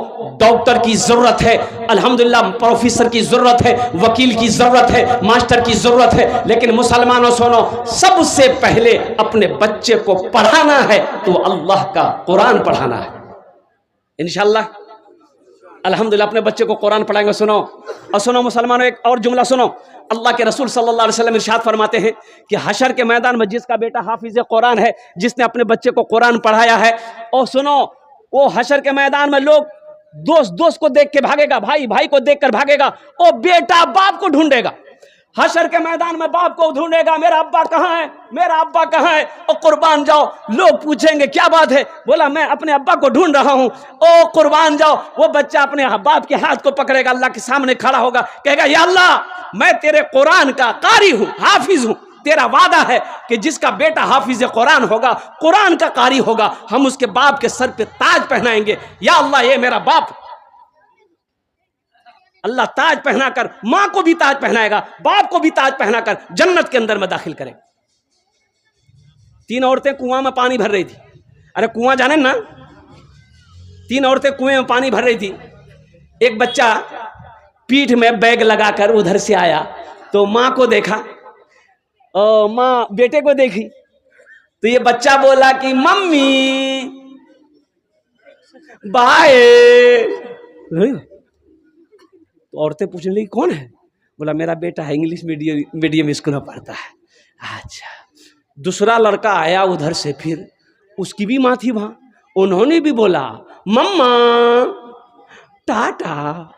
[SPEAKER 1] डॉक्टर की जरूरत है, अल्हम्दुलिल्लाह, प्रोफेसर की जरूरत है, वकील की जरूरत है, मास्टर की जरूरत है। लेकिन मुसलमानों सुनो, सबसे पहले अपने बच्चे को पढ़ाना है तो अल्लाह का कुरान पढ़ाना है। इंशाअल्लाह अल्हम्दुलिल्लाह अपने बच्चे को कुरान पढ़ाएंगे। सुनो और सुनो मुसलमानों, एक और जुमला सुनो। अल्लाह के रसूल सल्लल्लाहु अलैहि वसल्लम इरशाद फरमाते हैं कि हशर के मैदान में जिसका बेटा हाफिज कुरान है, जिसने अपने बच्चे को कुरान पढ़ाया है, और सुनो वो हशर के मैदान में लोग दोस्त दोस्त को देख के भागेगा, भाई भाई को देख कर भागेगा, और बेटा बाप को ढूंढेगा। हशर के मैदान में बाप को ढूंढेगा, मेरा अब्बा कहाँ है, मेरा अब्बा कहाँ है। और कुर्बान जाओ, लोग पूछेंगे क्या बात है, बोला मैं अपने अब्बा को ढूंढ रहा हूं। ओ कुर्बान जाओ, वो बच्चा अपने बाप के हाथ को पकड़ेगा, अल्लाह के सामने खड़ा होगा, कहेगा या अल्लाह मैं तेरे कुरान का कारी हूं, हाफिज हूं, तेरा वादा है कि जिसका बेटा हाफिज कुरान होगा, कुरान का कारी होगा, हम उसके बाप के सर पे ताज पहनाएंगे। या अल्लाह ये मेरा बाप, अल्लाह ताज पहनाकर मां को भी ताज पहनाएगा, बाप को भी ताज पहनाकर जन्नत के अंदर में दाखिल करेगा। 3 औरतें कुआं में पानी भर रही थी। अरे कुआं जाने ना, 3 औरतें कुएं में पानी भर रही थी। एक बच्चा पीठ में बैग लगाकर उधर से आया तो मां को देखा, और मां बेटे को देखी, तो ये बच्चा बोला कि मम्मी बाय। तो औरतें पूछने लगी कौन है, बोला मेरा बेटा है, इंग्लिश मीडियम स्कूल में पढ़ता है। अच्छा, दूसरा लड़का आया उधर से, फिर उसकी भी माँ थी वहां, उन्होंने भी बोला मम्मा टाटा।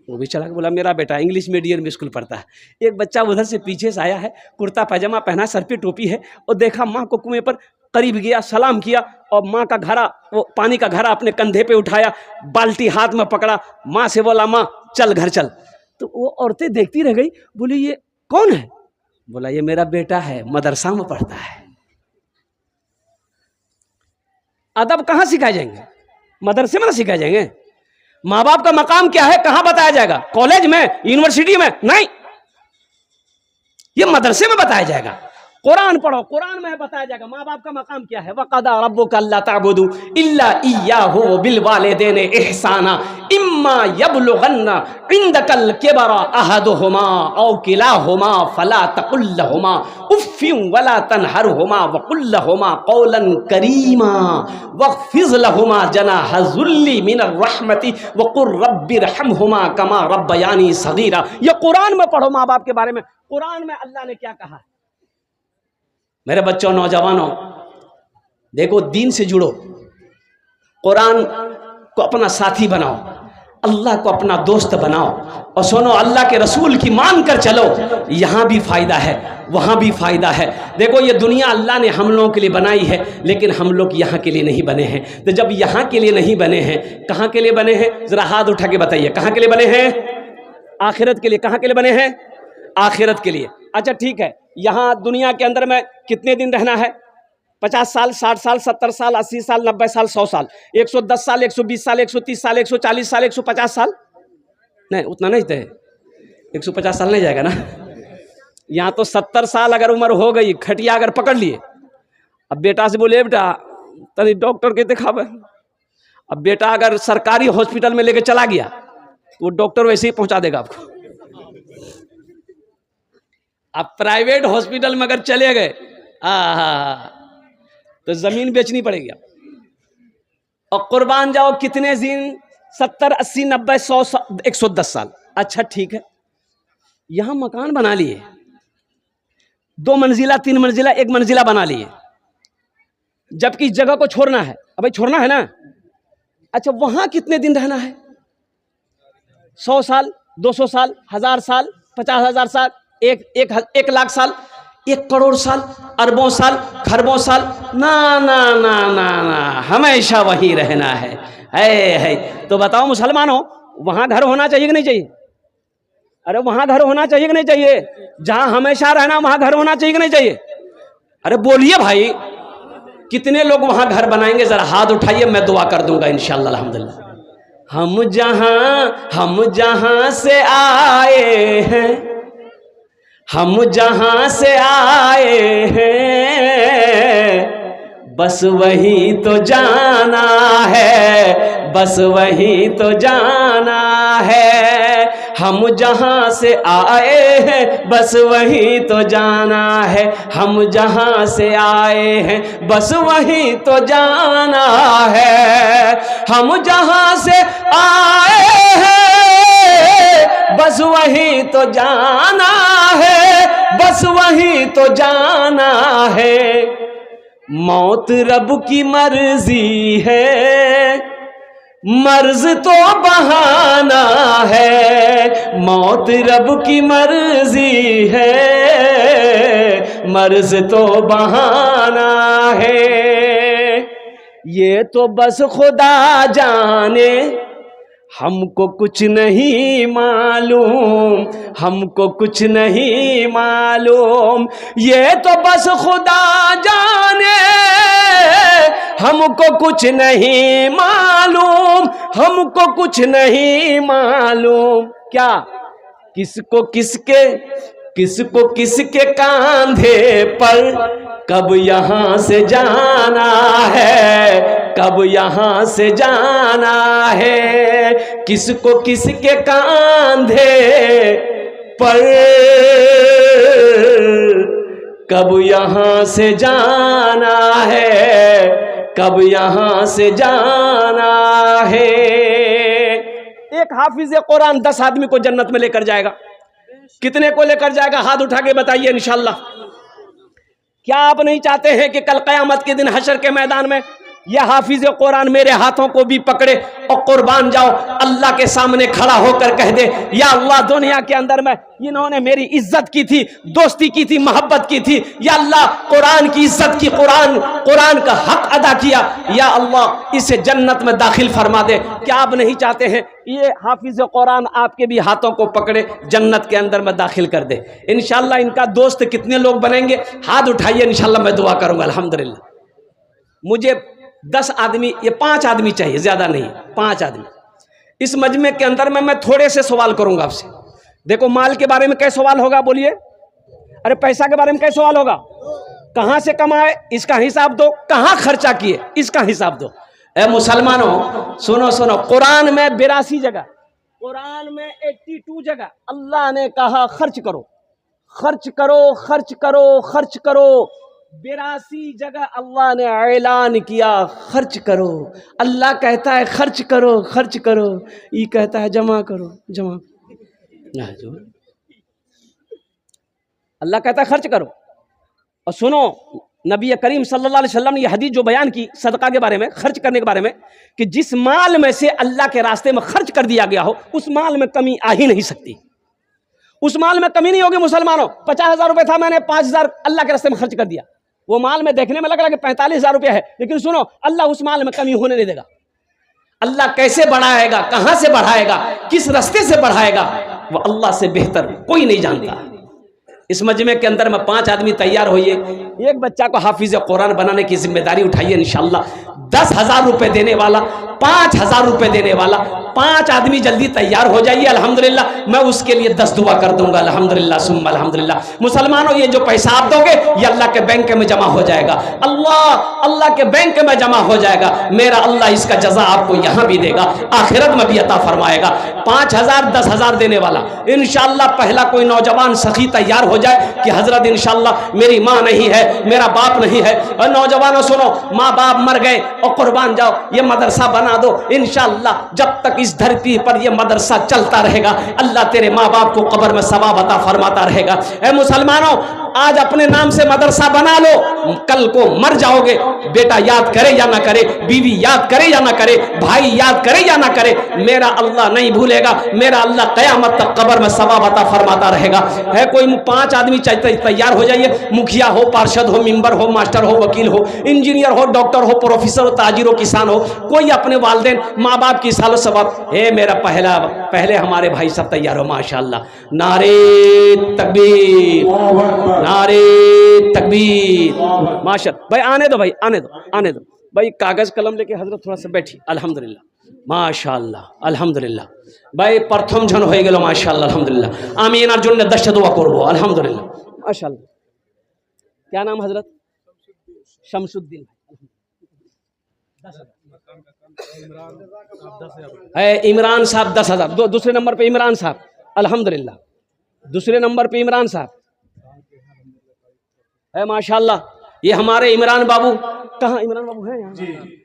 [SPEAKER 1] वो भी चला, बोला मेरा बेटा इंग्लिश मीडियम स्कूल पढ़ता है। एक बच्चा उधर से पीछे से आया है, कुर्ता पैजामा पहना, सर पे टोपी है, और देखा माँ को कुएं पर, करीब गया, सलाम किया, और माँ का घड़ा, वो पानी का घड़ा अपने कंधे पे उठाया, बाल्टी हाथ में पकड़ा, माँ से बोला माँ चल घर चल। तो वो औरतें देखती रह गई, बोली ये कौन है, बोला ये मेरा बेटा है, मदरसा में पढ़ता है। अदब कहाँ सिखाए जाएंगे, मदरसे में ना सिखाए जाएंगे। माँ बाप का मकाम क्या है, कहाँ बताया जाएगा, कॉलेज में, यूनिवर्सिटी में नहीं, ये मदरसे में बताया जाएगा। कुरान पढ़ो, कुरान में बताया जाएगा माँ बाप का मकाम क्या है। वक़दा रब्बुका अल्ला ताबुदू इल्ला इय्याहु बिल वालिदैनि इहसाना इम्मा यबलुगन्ना इंदकल किबरा अहदुहुमा औ किलाहुमा फला तकुल लहुमा उफ्फिन वला तनहरहुमा वकुल लहुमा कौलन करीमा वख्फिज़ लहुमा जनाह ज़ुल्ली मिनर रहमति वकुर रब्बिरहमहुमा कमा रब्बयानी सगीरा। ये कुरान में पढ़ो माँ बाप के बारे में। कुरान में अल्लाह ने क्या कहा है। मेरे बच्चों, नौजवानों, देखो दीन से जुड़ो, कुरान को अपना साथी बनाओ, अल्लाह को अपना दोस्त बनाओ, और सुनो अल्लाह के रसूल की मान कर चलो। यहाँ भी फायदा है, वहाँ भी फायदा है। देखो ये दुनिया अल्लाह ने हम लोगों के लिए बनाई है, लेकिन हम लोग यहाँ के लिए नहीं बने हैं। तो जब यहाँ के लिए नहीं बने हैं, कहाँ के लिए बने हैं, जरा हाथ उठा के बताइए, कहाँ के लिए बने हैं, आखिरत के लिए। कहाँ के लिए बने हैं, आखिरत के लिए। अच्छा ठीक है, यहाँ दुनिया के अंदर में कितने दिन रहना है, 50 साल, 60 साल, 70 साल, 80 साल, 90 साल, 100 साल, 110 साल, 120 साल, 130 साल, 140 साल, 150 साल, नहीं उतना नहीं थे, 150 साल नहीं जाएगा ना। यहाँ तो 70 साल अगर उम्र हो गई, खटिया अगर पकड़ लिए, अब बेटा से बोले बेटा तनी डॉक्टर के दिखावे। अब बेटा अगर सरकारी हॉस्पिटल में लेके चला गया तो वो डॉक्टर वैसे ही पहुंचा देगा आपको। आप प्राइवेट हॉस्पिटल में अगर चले गए तो जमीन बेचनी पड़ेगी। और कुर्बान जाओ कितने दिन, 70, 80, 90, 100, 110 साल। अच्छा ठीक है, यहां मकान बना लिए, 2 मंजिला, 3 मंजिला, 1 मंजिला बना लिए, जबकि इस जगह को छोड़ना है। अब छोड़ना है ना। अच्छा वहां कितने दिन रहना है, 100 साल, 200 साल, 1000 साल, 50,000 साल, 1 लाख साल, 1 करोड़ साल, अरबों साल, खरबों साल, ना ना ना ना ना, हमेशा वहीं रहना है। तो बताओ मुसलमानों, वहां घर होना चाहिए कि नहीं चाहिए। अरे वहां घर होना चाहिए कि नहीं चाहिए, जहां हमेशा रहना वहां घर होना चाहिए कि नहीं चाहिए। अरे बोलिए भाई, कितने लोग वहां घर बनाएंगे, जरा हाथ उठाइए, मैं दुआ कर दूंगा इंशाअल्लाह अल्हम्दुलिल्लाह। हम जहां से आए हैं, हम जहां से आए हैं, बस वही तो जाना है, बस वही तो जाना है। हम जहां से आए हैं बस वहीं तो जाना है, हम जहां से आए हैं बस वहीं तो जाना है, हम जहां से आए हैं बस वहीं तो जाना है, बस वहीं तो जाना है। मौत रब की मर्जी है, मर्ज तो बहाना है, मौत रब की मर्जी है, मर्ज तो बहाना है। ये तो बस खुदा जाने, हमको कुछ नहीं मालूम, हमको कुछ नहीं मालूम, ये तो बस खुदा जाने, हमको कुछ नहीं मालूम, हमको कुछ नहीं मालूम। क्या किसको किसके कांधे पर कब यहाँ से जाना है, कब यहाँ से जाना है, किसको किसके कांधे पर कब यहाँ से जाना है, कब यहाँ से जाना है। एक हाफिज कुरान 10 आदमी को जन्नत में लेकर जाएगा। कितने को लेकर जाएगा? हाथ उठा के बताइए इंशाल्लाह। क्या आप नहीं चाहते हैं कि कल क़यामत के दिन हशर के मैदान में यह हाफिज कुरान मेरे हाथों को भी पकड़े और कुर्बान जाओ, अल्लाह के सामने खड़ा होकर कह दे, या अल्लाह दुनिया के अंदर में इन्होंने मेरी इज्जत की थी, दोस्ती की थी, मोहब्बत की थी, या अल्लाह कुरान की इज्जत की, कुरान का हक अदा किया, या अल्लाह इसे जन्नत में दाखिल फरमा दे। क्या आप नहीं चाहते हैं ये हाफिज कुरान आपके भी हाथों को पकड़े जन्नत के अंदर में दाखिल कर दे? इंशाल्लाह इनका दोस्त कितने लोग बनेंगे? हाथ उठाइए, इंशाल्लाह मैं दुआ करूंगा। अल्हम्दुलिल्लाह। मुझे 10 आदमी, ये 5 आदमी चाहिए, ज्यादा नहीं, 5 आदमी। इस मजमे के अंदर में मैं थोड़े से सवाल करूंगा आपसे। देखो, माल के बारे में क्या सवाल होगा? बोलिए। अरे पैसा के बारे में क्या सवाल होगा? कहां से कमाए इसका हिसाब दो, कहां खर्चा किए इसका हिसाब दो। ए मुसलमानों, सुनो सुनो, कुरान में 82 जगह, कुरान में 82 जगह अल्लाह ने कहा खर्च करो, खर्च करो, खर्च करो, खर्च करो। 82 जगह अल्लाह ने ऐलान किया खर्च करो। अल्लाह कहता है खर्च करो, खर्च करो, ये कहता है जमा करो, जमा। अल्लाह कहता है खर्च करो। और सुनो, नबी करीम सल्लल्लाहु अलैहि वसल्लम ने यह हदीस जो बयान की सदका के बारे में, खर्च करने के बारे में, कि जिस माल में से अल्लाह के रास्ते में खर्च कर दिया गया हो उस माल में कमी आ ही नहीं सकती, उस माल में कमी नहीं होगी। मुसलमानों, 50,000 रुपए था, मैंने 5,000 अल्लाह के रास्ते में खर्च कर दिया। वो माल में देखने में लग रहा कि 45,000 रुपया है, लेकिन सुनो, अल्लाह उस माल में कमी होने नहीं देगा। अल्लाह कैसे बढ़ाएगा, कहां से बढ़ाएगा, किस रास्ते से बढ़ाएगा, वो अल्लाह से बेहतर कोई नहीं जानता। इस मजमे के अंदर में 5 आदमी तैयार होइए, एक बच्चा को हाफिज कुरान बनाने की जिम्मेदारी उठाइए। इंशाल्लाह 10,000 रुपए देने वाला, 5,000 रुपए देने वाला, 5 आदमी जल्दी तैयार हो जाइए। अल्हम्दुलिल्लाह, मैं उसके लिए 10 दुआ कर दूंगा। अल्हम्दुलिल्लाह सुम्मा अल्हम्दुलिल्लाह। मुसलमानों, ये जो पैसा आप दोगे ये अल्लाह के बैंक में जमा हो जाएगा, अल्लाह के बैंक में जमा हो जाएगा। मेरा अल्लाह इसका जजा आपको यहाँ भी देगा, आखिरत में भी अता फरमाएगा। 5,000 10,000 देने वाला इंशाल्लाह पहला कोई नौजवान सखी तैयार हो जाए कि हजरत इंशाल्लाह मेरी माँ नहीं है, मेरा बाप नहीं है। और नौजवानों सुनो, माँ बाप मर गए और कुर्बान जाओ, ये मदरसा बना दो। इंशाल्लाह जब तक इस धरती पर ये मदरसा चलता रहेगा अल्लाह तेरे माँ बाप को कब्र में सवाब अता फरमाता रहेगा। ऐ मुसलमानों, आज अपने नाम से मदरसा बना लो, कल को मर जाओगे, बेटा याद करे या ना करे, बीवी याद करे या ना करे, भाई याद करे या ना करे, मेरा अल्लाह नहीं भूलेगा। मेरा अल्लाह कयामत तक कब्र में सवाब अता फरमाता रहेगा। है कोई 5 आदमी चाहिए, तैयार हो जाइए। मुखिया हो, पार्षद हो, मेंबर हो, मास्टर हो, वकील हो, इंजीनियर हो, डॉक्टर हो, प्रोफेसर हो, ताजिर हो, किसान हो, कोई अपने वालिदैन माँ बाप की सालो सबब। हे मेरा पहले हमारे भाई सब तैयार हो, माशाअल्लाह। नारे तकबीर, नारे तकबीर, माशाअल्लाह। भाई आने दो, भाई आने दो, आने दो भाई। कागज कलम लेके हजरत थोड़ा सा बैठी। अल्हम्दुलिल्लाह, माशाअल्लाह, अल्हम्दुलिल्लाह। भाई प्रथम जन हो गेल, माशाअल्लाह, अल्हम्दुलिल्लाह। আমি এনার জন্য 10 দোয়া করব, আলহামদুলিল্লাহ, माशाअल्लाह। क्या नाम हजरत? शमसुद्दीन। इमरान साहब 10,000। दूसरे नंबर पे इमरान साहब अल्हम्दुलिल्लाह। दूसरे नंबर पे इमरान साहब है, माशाल्लाह। ये हमारे इमरान बाबू, कहाँ इमरान बाबू है यहाँ?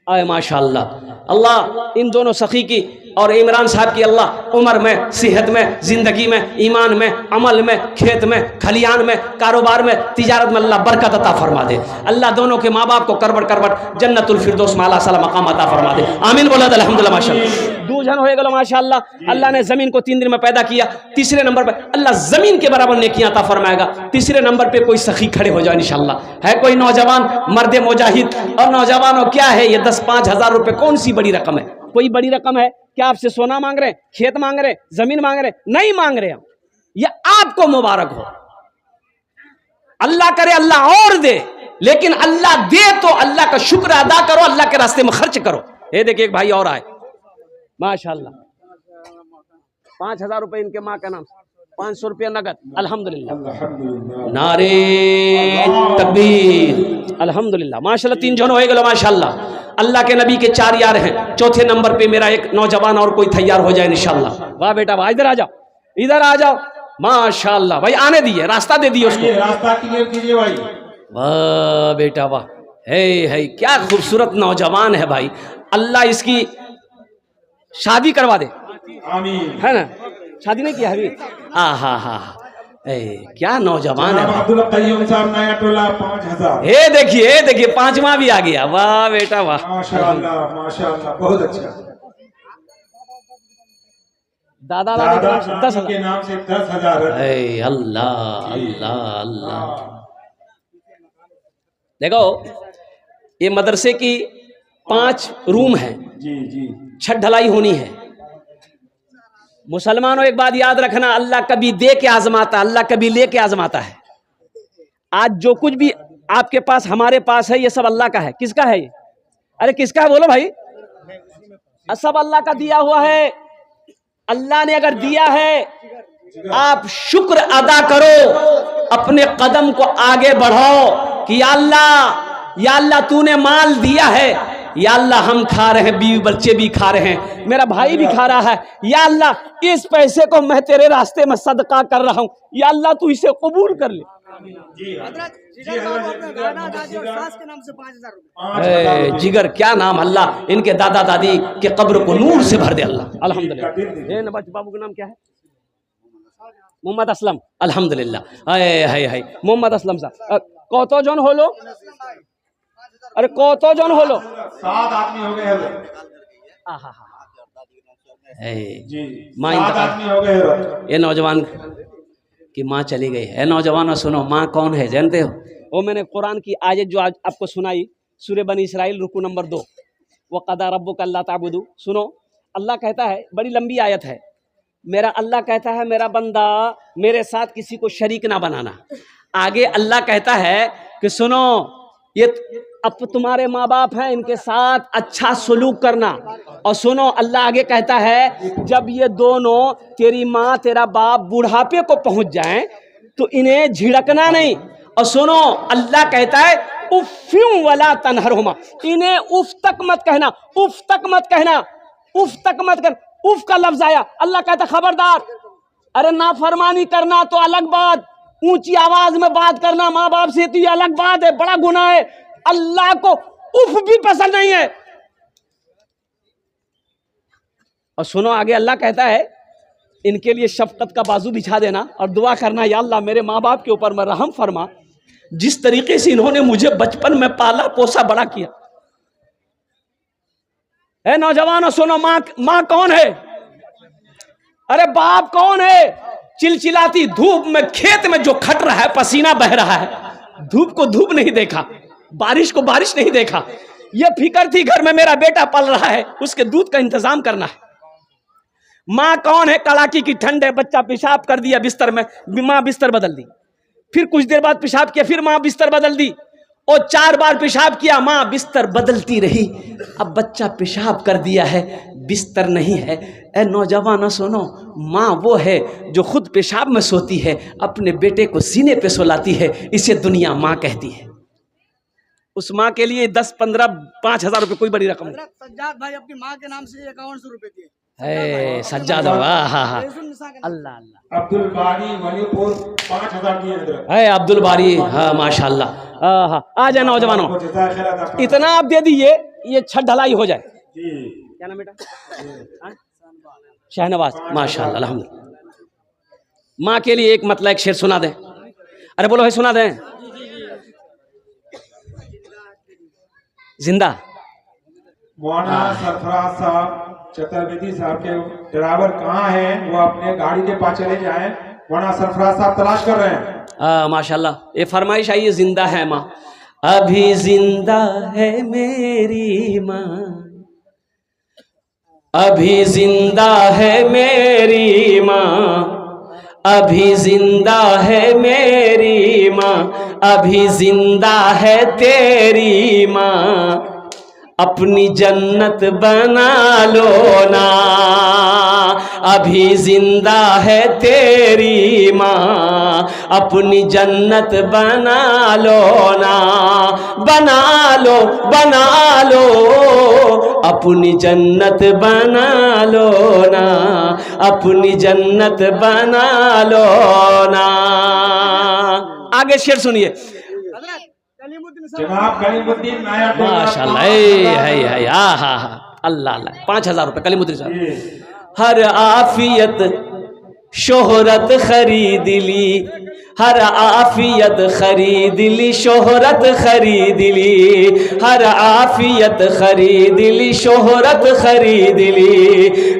[SPEAKER 1] आए माशाल्लाह। अल्लाह इन दोनों सखी की और इमरान साहब की अल्लाह उम्र में, सेहत में, जिंदगी में, ईमान में, अमल में, खेत में, खलियान में, कारोबार में, तिजारत में अल्लाह बरकत अता फरमा दे। अल्लाह दोनों के माँ बाप को करबट करबट जन्नतुल फिरदौस में आला साला मकाम अता फरमा दे। आमीन बोला अल्हम्दुलिल्लाह माशाल्लाह। दो जन हो गए माशाल्लाह। अल्लाह ने जमीन को 3 दिन में पैदा किया। तीसरे नंबर पर अल्लाह जमीन के बराबर नेकियां अता फरमाएगा। तीसरे नंबर पे कोई सखी खड़े हो जाए इंशाल्लाह। है कोई नौजवान मर्द मुजाहिद, और नौजवानों क्या है ये 10-5 हज़ार रुपए कौन सी बड़ी रकम है? कोई बड़ी रकम है क्या? आपसे सोना मांग रहे हैं, खेत मांग रहे हैं, जमीन मांग रहे हैं? नहीं मांग रहे हम। ये आपको मुबारक हो। अल्लाह करे अल्लाह और दे, लेकिन अल्लाह दे तो अल्लाह का शुक्र अदा करो, अल्लाह के रास्ते में खर्च करो। ये देखिए एक भाई और आए माशाल्लाह, 5,000 रुपए इनके माँ का नाम, 500 रुपया नगद। अल्हम्दुलिल्लाह, नारे तकबीर, अल्हम्दुलिल्लाह माशाल्लाह। 3 जन हो गए माशाल्लाह। अल्लाह के नबी के 4 यार हैं। चौथे नंबर पे मेरा एक नौजवान और कोई तैयार हो जाए इंशाल्लाह। वाह बेटा वाह, इधर आ जाओ, इधर आ जाओ माशाल्लाह। भाई आने दिए, रास्ता दे दिए उसको,
[SPEAKER 2] रास्ता क्लियर कीजिए भाई।
[SPEAKER 1] वाह बेटा वाह, है क्या खूबसूरत नौजवान है भाई। अल्लाह इसकी शादी करवा दे,
[SPEAKER 2] आमीन।
[SPEAKER 1] है ना? शादी नहीं किया अभी? हा क्या नौजवान है।
[SPEAKER 2] अब्दुल कय्यूम साहब, नया टोला, 5,000।
[SPEAKER 1] ये देखिए 5वां भी आ गया। वाह बेटा वाह,
[SPEAKER 2] माशाल्लाह माशाल्लाह, बहुत अच्छा।
[SPEAKER 1] दादा
[SPEAKER 2] दादा
[SPEAKER 1] 10,000
[SPEAKER 2] के नाम से 10,000।
[SPEAKER 1] अल्लाह अल्लाह अल्लाह। देखो ये मदरसे की 5 रूम है,
[SPEAKER 2] जी जी,
[SPEAKER 1] छत ढलाई होनी है। मुसलमानों एक बात याद रखना, अल्लाह कभी दे के आजमाता, अल्लाह कभी ले के आजमाता है। आज जो कुछ भी आपके पास, हमारे पास है, ये सब अल्लाह का है। किसका है ये? अरे किसका है बोलो भाई? सब अल्लाह का दिया हुआ है। अल्लाह ने अगर दिया है, आप शुक्र अदा करो, अपने कदम को आगे बढ़ाओ कि या अल्लाह तूने माल दिया है, या अल्लाह हम खा रहे हैं, बीवी बच्चे भी खा रहे हैं, मेरा भाई भी खा रहा है, या अल्लाह इस पैसे को मैं तेरे रास्ते में सदका कर रहा हूं, या अल्लाह तू इसे कबूल कर ले। जिगर क्या नाम, अल्लाह इनके दादा दादी के कब्र को नूर से भर दे अल्लाह। अल्हम्दुलिल्लाह। बाबू का नाम क्या है? मोहम्मद असलम। अल्हम्दुलिल्लाह। है मोहम्मद असलम साहब। कौतो जन हो लो? अरे कौतो जन हो लो?
[SPEAKER 2] 7 आदमी हो गए जी, 7 आदमी हो गए।
[SPEAKER 1] ये नौजवान की माँ चली गई है। नौजवानों सुनो, माँ कौन है जानते हो? वो मैंने कुरान की आयत जो आज आपको सुनाई, सूरह बनी इसराइल रुकू नंबर 2, वक़दा रब्बुका अल्ला ताबुदू। सुनो, अल्लाह कहता है, बड़ी लंबी आयत है, मेरा अल्लाह कहता है मेरा बंदा मेरे साथ किसी को शरीक ना बनाना। आगे अल्लाह कहता है कि सुनो, ये अब तुम्हारे माँ बाप हैं, इनके साथ अच्छा सलूक करना। और सुनो, अल्लाह आगे कहता है जब ये दोनों, तेरी माँ तेरा बाप बुढ़ापे को पहुंच जाएं तो इन्हें झिड़कना नहीं। और सुनो, अल्लाह कहता है उफ़्यूं वला तनहरुमा, इन्हें उफ तक मत कहना, उफ तक मत कहना, उफ तक मत कहना। उफ का लफ्ज आया, अल्लाह कहता खबरदार। अरे नाफरमानी करना तो अलग बात, ऊंची आवाज में बात करना माँ बाप से तो ये अलग बात है, बड़ा गुनाह है। अल्लाह को उफ भी पसंद नहीं है। और सुनो, आगे अल्लाह कहता है इनके लिए शफकत का बाजू बिछा देना और दुआ करना, या अल्लाह मेरे माँ बाप के ऊपर में रहम फरमा, जिस तरीके से इन्होंने मुझे बचपन में पाला पोसा बड़ा किया। है नौजवानों सुनो, माँ कौन है? अरे बाप कौन है? चिलचिलाती धूप में खेत में जो खट रहा है, पसीना बह रहा है, धूप को धूप नहीं देखा, बारिश को बारिश नहीं देखा, ये फिक्र थी घर में मेरा बेटा पल रहा है, उसके दूध का इंतजाम करना है। माँ कौन है? कड़ाकी की ठंड है, बच्चा पेशाब कर दिया बिस्तर में, माँ बिस्तर बदल दी, फिर कुछ देर बाद पेशाब किया, फिर माँ बिस्तर बदल दी, और 4 बार पेशाब किया, माँ बिस्तर बदलती रही। अब बच्चा पेशाब कर दिया है, बिस्तर नहीं है। ए नौजवान सुनो, माँ वो है जो खुद पेशाब में सोती है, अपने बेटे को सीने पे सुलाती है, इसे दुनिया माँ कहती है। उस माँ के लिए 10, 15, 5,000 रुपये कोई बड़ी रकम नहीं।
[SPEAKER 3] सज्जाद भाई अपनी माँ के नाम से 5100 रुपये दिए।
[SPEAKER 1] है सज्जाद होगा। हाँ हाँ अल्लाह अल्लाह।
[SPEAKER 2] अब्दुल बारी वलीपुर 5000 दिए हजरत।
[SPEAKER 1] है अब्दुल बारी, हाँ माशाल्लाह। हाँ आ जाए नौजवानों,
[SPEAKER 2] आपको जज़ाकल्लाह अता फरमाए।
[SPEAKER 1] इतना आप दे दीजिए ये छत ढलाई हो जाए।
[SPEAKER 2] जी
[SPEAKER 1] क्या नाम बेटा? शहनवाज, माशाल्लाह अल्हम्दुलिल्लाह। माँ के लिए एक मतलब एक शेर सुना दें। अरे बोलो भाई सुना दें। जिंदा
[SPEAKER 2] मौलाना सरफराज साहब चतुर्वेदी साहब के ड्राइवर कहाँ हैं? वो अपने गाड़ी के पास चले जाएं। मौलाना सरफराज साहब तलाश कर रहे हैं।
[SPEAKER 1] माशाल्लाह। ये फरमाइश आई है, जिंदा है माँ, अभी जिंदा है मेरी माँ, अभी जिंदा है मेरी माँ, अभी जिंदा है मेरी माँ, अभी जिंदा है तेरी माँ, अपनी जन्नत बना लो ना, अभी जिंदा है तेरी माँ, अपनी जन्नत बना लो ना, बना लो अपनी जन्नत बना लो ना, अपनी जन्नत बना लो ना। आगे शेर सुनिए।
[SPEAKER 2] जनाब कलीमुद्दीन नाया
[SPEAKER 1] माशाल्लाह है अल्लाह अल्लाह। 5000 रुपए कलीमुद्दीन साहब। हर आफियत शोहरत खरीद ली, हर आफियत खरीद ली, शोहरत खरीद ली, हर आफियत खरीद ली, शोहरत खरीद ली,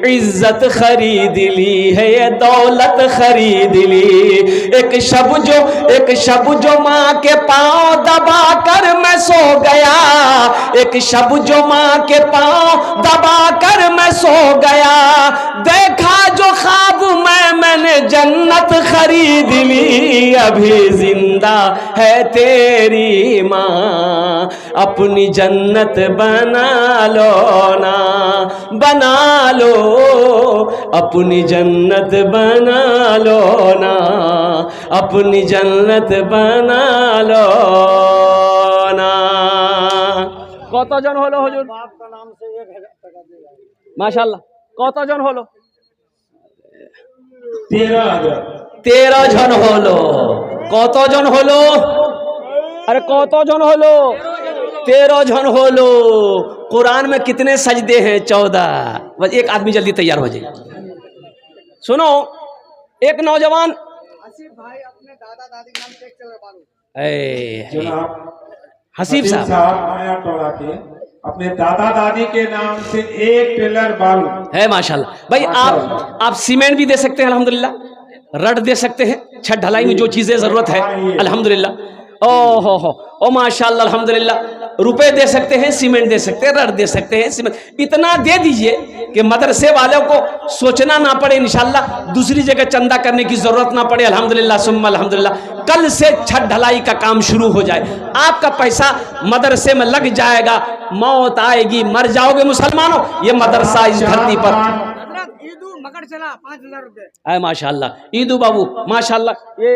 [SPEAKER 1] इज्जत खरीद ली है, ये दौलत खरीद ली। एक शब जो माँ के पाँव दबा कर मैं सो गया, एक शब जो माँ के पाँव दबा कर मैं सो गया, देखा जो ख्वाब मैंने जन्नत खरीद ली, अभी जिंदा है तेरी माँ, अपनी जन्नत बना लो ना, बना लो अपनी जन्नत बना लो ना, अपनी जन्नत बना लो ना। কতজন হলো হুজুর? আপনার নাম से 1000 টাকা দেगा মাশাআল্লাহ। কতজন হলো? 13 জন হলো। কতজন হলো? अरे কতজন হলো? 13 জন হলো। कुरान में कितने सजदे हैं? 14। बस एक आदमी जल्दी तैयार हो जाए। सुनो, एक नौजवान हसीब भाई अपने दादा दादी के नाम चेक चल रहा
[SPEAKER 2] जनाब
[SPEAKER 1] हसीब साहब
[SPEAKER 2] नया टोला के अपने दादा दादी के नाम से 1 टेलर बालू
[SPEAKER 1] है माशाल्लाह। भाई आप सीमेंट भी दे सकते हैं अल्हम्दुलिल्लाह, रड दे सकते हैं, छत ढलाई में जो चीजें जरूरत है अल्हम्दुलिल्लाह, ओ हो ओ माशाल्लाह अल्हम्दुलिल्लाह, रुपए दे सकते हैं, सीमेंट दे सकते हैं, रड दे सकते हैं, सीमेंट इतना दे दीजिए कि मदरसे वालों को सोचना ना पड़े, इंशाल्लाह दूसरी जगह चंदा करने की जरूरत ना पड़े। अल्हम्दुलिल्लाह सुम्मा अल्हम्दुलिल्लाह। कल से छत ढलाई का काम शुरू हो जाए, आपका पैसा मदरसे में लग जाएगा, मौत आएगी, मर जाओगे मुसलमानों, ये मदरसा इस धरती पर मगर चला 5000 रुपए है माशाल्लाह। ईदू बाबू माशाल्लाह, ये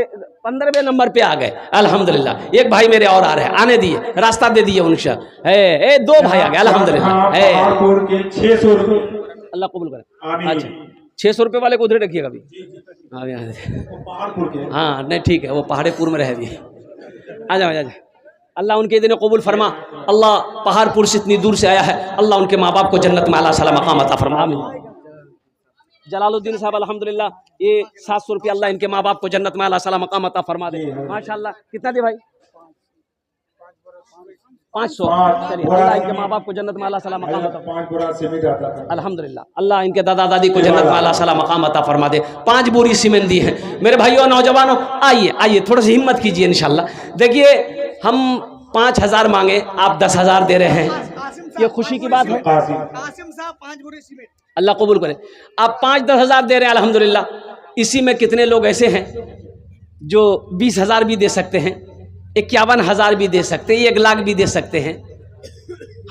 [SPEAKER 1] 15वें नंबर पे आ गए अल्हम्दुलिल्लाह। एक भाई मेरे और आ रहे हैं, आने दिए, रास्ता दे दिए उनसे। है 2 भाई आ गए अल्हम्दुलिल्लाह। है
[SPEAKER 2] 600 रुपए
[SPEAKER 1] अल्लाह कबूल करे। अच्छा 600 रुपए वाले को उधर रखिएगा अभी। हाँ नहीं ठीक है, वो पहाड़ीपुर में रहे भी। आ जाओ अल्लाह उनके दिन कबूल फरमा। अल्लाह पहाड़पुर से इतनी दूर से आया है, अल्लाह उनके माँ बाप को जन्नत में आला सलाम मकाम अता फरमा। जलालुद्दीन साहब अल्हम्दुलिल्लाह, ये 700 रुपये अल्लाह इनके माँ बाप को जन्नत में आला सलाम मकाम अता फरमा दे माशाल्लाह। कितना दे भाई? 500। चलिए अल्लाह इनके माँ बाप को जन्नत में आला सलाम मकाम अता अल्हम्दुलिल्लाह। अल्लाह इनके दादा दादी को जन्नत में आला सलाम मकाम अता फरमा दे। 5 बोरी सीमेंट दी है। मेरे भाइयों नौजवानों, आइए थोड़ा सी हिम्मत कीजिए इंशाल्लाह। देखिए हम 5000 मांगे, आप 10,000 दे रहे हैं, ये खुशी की बात है। कासिम साहब 5 बोरी सीमेंट अल्लाह कबूल करे। आप 5-10 हज़ार दे रहे हैं अल्हम्दुलिल्लाह। इसी में कितने लोग ऐसे हैं जो 20,000 भी दे सकते हैं, 51,000 भी दे सकते हैं, 1 लाख भी दे सकते हैं।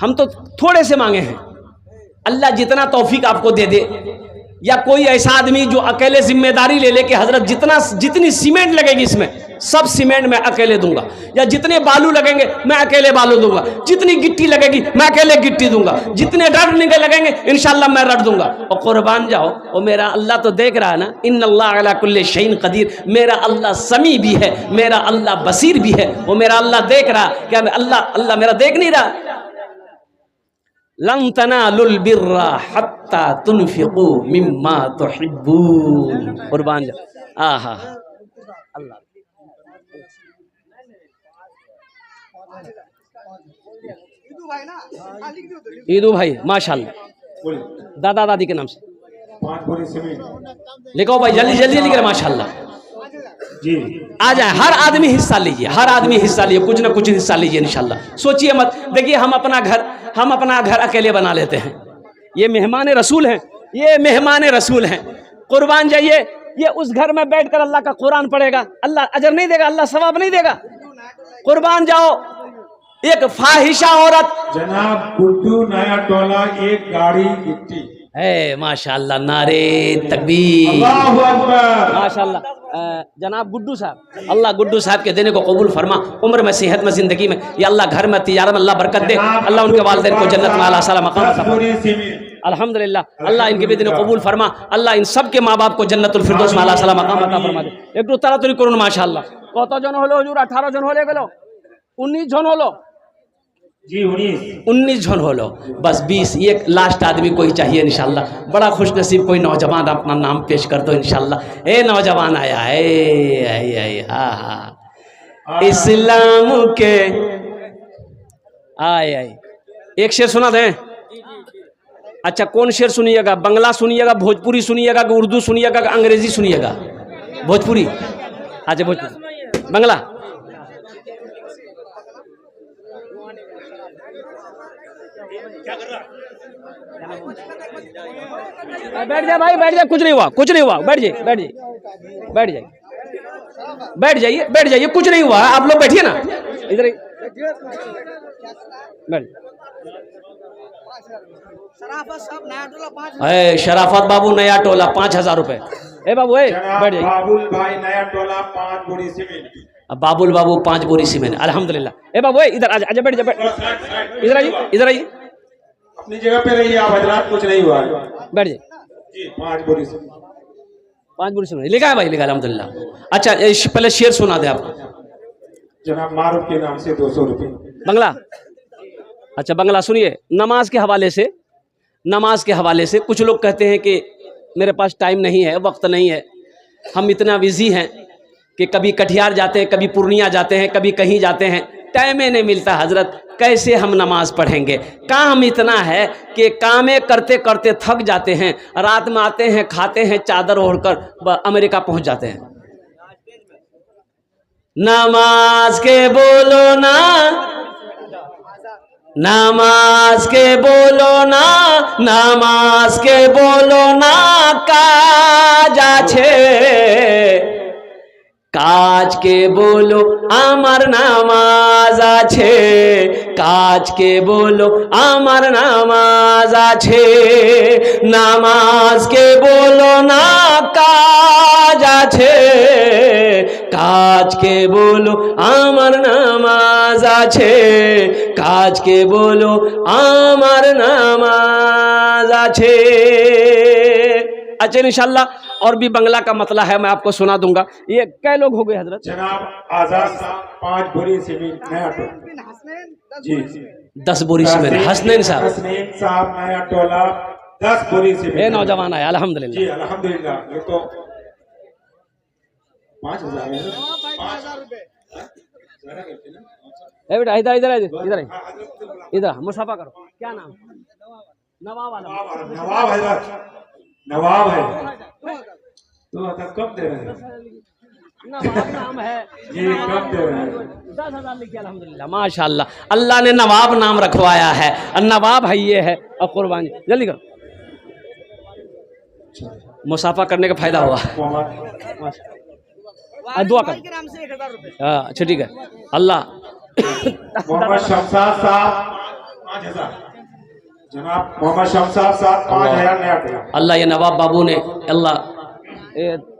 [SPEAKER 1] हम तो थोड़े से मांगे हैं, अल्लाह जितना तौफीक आपको दे दे, या कोई ऐसा आदमी जो अकेले जिम्मेदारी ले ले कि हजरत जितनी सीमेंट लगेगी इसमें सब सीमेंट मैं अकेले दूंगा, या जितने बालू लगेंगे मैं अकेले बालू दूंगा, जितनी गिट्टी लगेगी मैं अकेले गिट्टी दूंगा, जितने रड लगेंगे इंशाल्लाह मैं रड दूंगा। और कुर्बान जाओ, और मेरा अल्लाह तो देख रहा है ना, इन्नल्लाह अला कुल्ली शैइन कदीर, मेरा अल्लाह समी भी है, मेरा अल्लाह बसीर भी है, वो मेरा अल्लाह देख रहा। क्या अल्लाह मेरा देख नहीं रहा? लन तनालुल बिर्रा हत्ता तुनफिकू मिम्मा तुहिब्बून। कुर्बान जाओ। आहा अल्लाह। ईदू भाई माशाल्लाह, दादा दादी के नाम से
[SPEAKER 2] 5 बोरी सीमेंट
[SPEAKER 1] लिखो भाई, जल्दी जल्दी लिख रहे माशाल्लाह
[SPEAKER 2] जी।
[SPEAKER 1] आ जाए, हर आदमी हिस्सा लीजिए, हर आदमी हिस्सा लीजिए, कुछ ना कुछ हिस्सा लीजिए इंशाल्लाह। सोचिए मत, देखिए हम अपना घर अकेले बना लेते हैं, ये मेहमान रसूल हैं, ये मेहमान रसूल हैं। कुर्बान जाइए, ये उस घर में बैठकर अल्लाह का कुरान पढ़ेगा, अल्लाह अजर नहीं देगा, अल्लाह सवाब नहीं देगा। कुर्बान जाओ, एक फाहिशा औरत
[SPEAKER 2] जनाब गुड्डू नया टोला, एक गाड़ी गिट्टी
[SPEAKER 1] है माशाल्लाह, नारे तकबीर,
[SPEAKER 2] अल्लाहु अकबर
[SPEAKER 1] माशाल्लाह। जनाब गुड्डू साहब, अल्लाह गुड्डू साहब के देने को कबूल फरमा, उम्र में सेहत में जिंदगी में, या अल्लाह घर में तिजारत में अल्लाह बरकत दे, अल्लाह उनके वालिदैन को जन्नत में आला साला मकाम अता फरमाए। अल्हम्दुलिल्लाह, अल्लाह इनके भी दिन कबूल फरमा, अल्लाह इन सब के माँ बाप को जन्नतुल फिरदौस में आला साला मकाम अता फरमा दे। एक तो तारातुरी করুন माशाल्लाह। কত জন হলো হুজুর? 18 জন হয়ে গেল, 19 জন হলো
[SPEAKER 2] जी
[SPEAKER 1] 19 जन हो लो, बस 20 एक लास्ट आदमी कोई चाहिए इंशाल्लाह। बड़ा खुश नसीब कोई नौजवान अपना नाम पेश कर दो इंशाल्लाह। ए नौजवान आया है, इस्लाम के आए। एक शेर सुना दें? अच्छा, कौन शेर सुनिएगा? बंगला सुनिएगा, भोजपुरी सुनिएगा, उर्दू सुनिएगा, अंग्रेजी सुनिएगा? भोजपुरी। अच्छा भोजपुरी, बंगला। बैठ जाए भाई, बैठ जाए, कुछ नहीं हुआ, कुछ नहीं हुआ, बैठ जाइए, बैठ जाइए, बैठ जाइए, बैठ जाइए, बैठ जाइए, कुछ नहीं हुआ, आप लोग बैठिए ना इधर ही बैठ। शराफत बाबू नया टोला 5000 रुपए। ए बाबू बैठ जाइए।
[SPEAKER 2] बाबुल भाई नया टोला 5 बोरी सीमेंट।
[SPEAKER 1] बाबुल बाबू 5 बोरी सीमेंट, अल्हम्दुलिल्लाह। ए बाबू इधर आजा, बैठ जा, इधर आइए, इधर आइए,
[SPEAKER 2] अपनी जगह पे रहिए आप हजरात, कुछ नहीं हुआ,
[SPEAKER 1] बैठ जाइए।
[SPEAKER 2] जी 5 बोरी सीमेंट,
[SPEAKER 1] 5 बोरी सीमेंट लिखा है भाई, लिखा अल्हम्दुलिल्लाह। अच्छा पहले शेर सुना दे आप।
[SPEAKER 2] जनाब मारूफ के नाम से 200 रुपये
[SPEAKER 1] बंगला। अच्छा बंगला सुनिए। नमाज के हवाले से कुछ लोग कहते हैं कि मेरे पास टाइम नहीं है, वक्त नहीं है, हम इतना बिजी हैं कि कभी कटिहार जाते हैं, कभी पूर्णिया जाते हैं, कभी कहीं जाते हैं, टाइम ही नहीं मिलता हजरत, कैसे हम नमाज पढ़ेंगे? काम इतना है कि कामें करते करते थक जाते हैं, रात में आते हैं, खाते हैं, चादर ओढ़कर अमेरिका पहुंच जाते हैं। नमाज के बोलो ना, नमाज के बोलो ना, नमाज के बोलो ना, काज আছে, काज के बोलो आमार नामाज আছে, काज के बोलो आमार नामाज আছে, नामाज के बोलो ना, काज আছে, काज के बोलो आमार नामाज আছে, काज के बोलो आमार नामाज আছে। अच्छा इंशाल्लाह और भी बंगला का मतला है, मैं आपको सुना दूंगा। ये कै लोग हो गए हजरत?
[SPEAKER 2] जनाब आजाद साहब 5 बोरी सीमेंट नया टोला जी,
[SPEAKER 1] 10 बोरी सीमेंट। हसनैन साहब
[SPEAKER 2] नया टोला 10 बोरी सीमेंट।
[SPEAKER 1] ये नौजवान आया अल्हम्दुलिल्लाह।
[SPEAKER 2] जी अल्हम्दुलिल्लाह। ये तो 5000 है, 5000 रुपए।
[SPEAKER 1] ए बेटा इधर इधर इधर इधर मुसाफा करो। क्या नाम? नवाब आलम।
[SPEAKER 2] नवाब हजरत, नवाब है तो कब दे रहे हैं?
[SPEAKER 1] नवाब नाम है
[SPEAKER 2] जी, कब दे रहे हैं?
[SPEAKER 1] 10,000 लिखिए अल्हम्दुलिल्लाह माशाल्लाह, अल्लाह ने नवाब नाम रखवाया है, नवाब है ये है। और कुर्बानी जल्दी करो, मुसाफा करने का फायदा हुआ। दुआ कर। हाँ अच्छा ठीक है। अल्लाह
[SPEAKER 2] मोहम्मद शमशाद साहब 5000। जनाब मोहम्मद शमशाद साहब 5000 नया दिया।
[SPEAKER 1] अल्लाह ये नवाब बाबू ने अल्लाह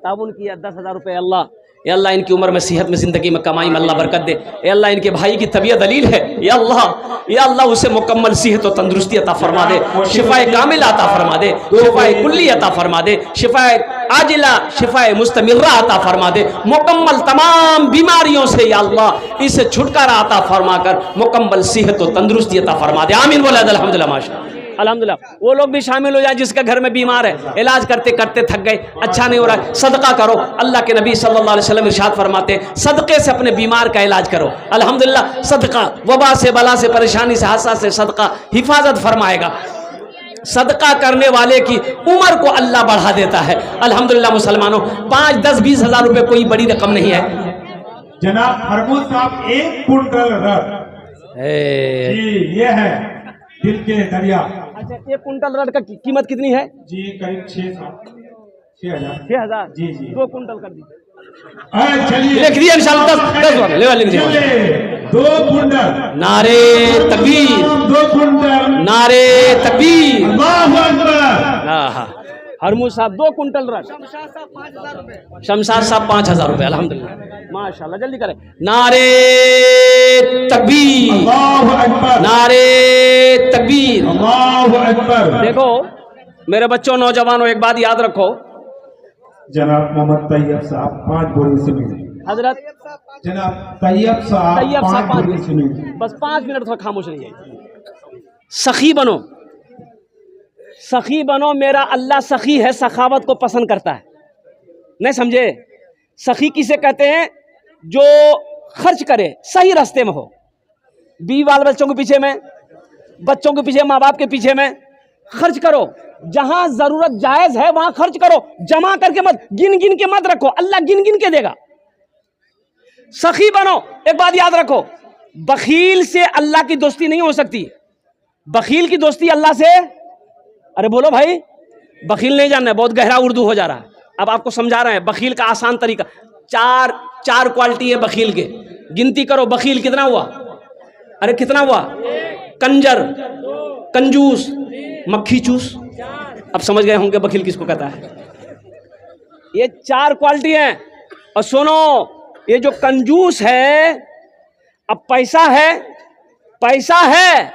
[SPEAKER 1] ताउन किया 10,000 रुपये। अल्लाह या अल्लाह इनकी उम्र में सेहत में ज़िंदगी में कमाई में अल्लाह बरकत दे। या अल्लाह इनके भाई की तबीयत दलील है, या अल्लाह उसे मुकम्मल सेहत और तंदुरुस्ती अता फरमा दे, शिफाए कामिल अता फरमा दे, शिफाए कुल्ली अता फरमा दे, शिफाए आजिला शिफाए मुस्तमिर्रा अता फरमा दे, मुकम्मल तमाम बीमारियों से या अल्लाह इसे छुटकारा अता फरमा कर मुकम्मल सेहत और तंदुरुस्ती अता फरमा दे। आमीन बोला अल्हम्दुलिल्लाह माशा अल्हम्दुलिल्लाह। वो लोग भी शामिल हो जाए जिसका घर में बीमार है, इलाज करते करते थक गए, अच्छा नहीं हो रहा है, सदका करो। अल्लाह के नबी सल्लल्लाहु अलैहि वसल्लम इरशाद फरमाते हैं सदक़े से अपने बीमार का इलाज करो। अल्हम्दुलिल्लाह सदका वबा से, बला से, परेशानी से, हादसा से सदका हिफाजत फरमाएगा। सदका करने वाले की उम्र को अल्लाह बढ़ा देता है। अल्हम्दुलिल्लाह मुसलमानों, 5, 10, 20 हज़ार रुपये कोई बड़ी रकम नहीं है।
[SPEAKER 2] जनाब हरमूद साहब 1 कुंटल रड जी ये है दिल के दरिया।
[SPEAKER 1] अच्छा 1 कुंटल रड का कीमत कितनी है
[SPEAKER 2] जी? करीब
[SPEAKER 1] 6,000
[SPEAKER 2] जी जी।
[SPEAKER 1] 2 कुंटल कर दीजिए।
[SPEAKER 2] चलिए
[SPEAKER 1] लिख दिया इंशाल्लाह 10 ले लीजिए।
[SPEAKER 2] 2 कुंटल
[SPEAKER 1] नारे तकबीर,
[SPEAKER 2] 2 कुंटल
[SPEAKER 1] नारे तकबीर।
[SPEAKER 2] अल्लाहु अकबर।
[SPEAKER 1] हरमूद साहब 2 कुंटल रड, शमशाद साहब 5,000 रुपये। अल्हम्दुलिल्लाह माशाल्लाह, जल्दी करें। नारे तकबीर,
[SPEAKER 2] अल्लाहु अकबर,
[SPEAKER 1] नारे तकबीर,
[SPEAKER 2] अल्लाहु अकबर।
[SPEAKER 1] देखो मेरे बच्चों, नौजवानों, एक बात याद रखो।
[SPEAKER 2] जनाब मोहम्मद तैयब साहब 5 बोरी से मिले।
[SPEAKER 1] हजरत
[SPEAKER 2] जनाब तैयब साहब 5 बोरी से मिले।
[SPEAKER 1] बस 5 मिनट थोड़ा खामोश रहिए। सखी बनो, सखी बनो। मेरा अल्लाह सखी है, सखावत को पसंद करता है। नहीं समझे? सखी किसे कहते हैं? जो खर्च करे, सही रास्ते में हो, बीवी बाल बच्चों के पीछे में, बच्चों के पीछे, माँ बाप के पीछे में खर्च करो। जहां जरूरत जायज है वहां खर्च करो, जमा करके मत, गिन गिन के मत रखो, अल्लाह गिन गिन के देगा। सखी बनो। एक बात याद रखो, बखील से अल्लाह की दोस्ती नहीं हो सकती। बखील की दोस्ती अल्लाह से, अरे बोलो भाई, बखील नहीं जानना है, बहुत गहरा उर्दू हो जा रहा है। अब आपको समझा रहे हैं बखील का आसान तरीका। चार क्वालिटी है बखील के, गिनती करो। बखील कितना हुआ? अरे कितना हुआ? कंजर, कंजूस, मक्खी चूस। अब समझ गए होंगे बखील किसको कहता है। ये 4 क्वालिटी हैं। और सुनो, ये जो कंजूस है, अब पैसा है,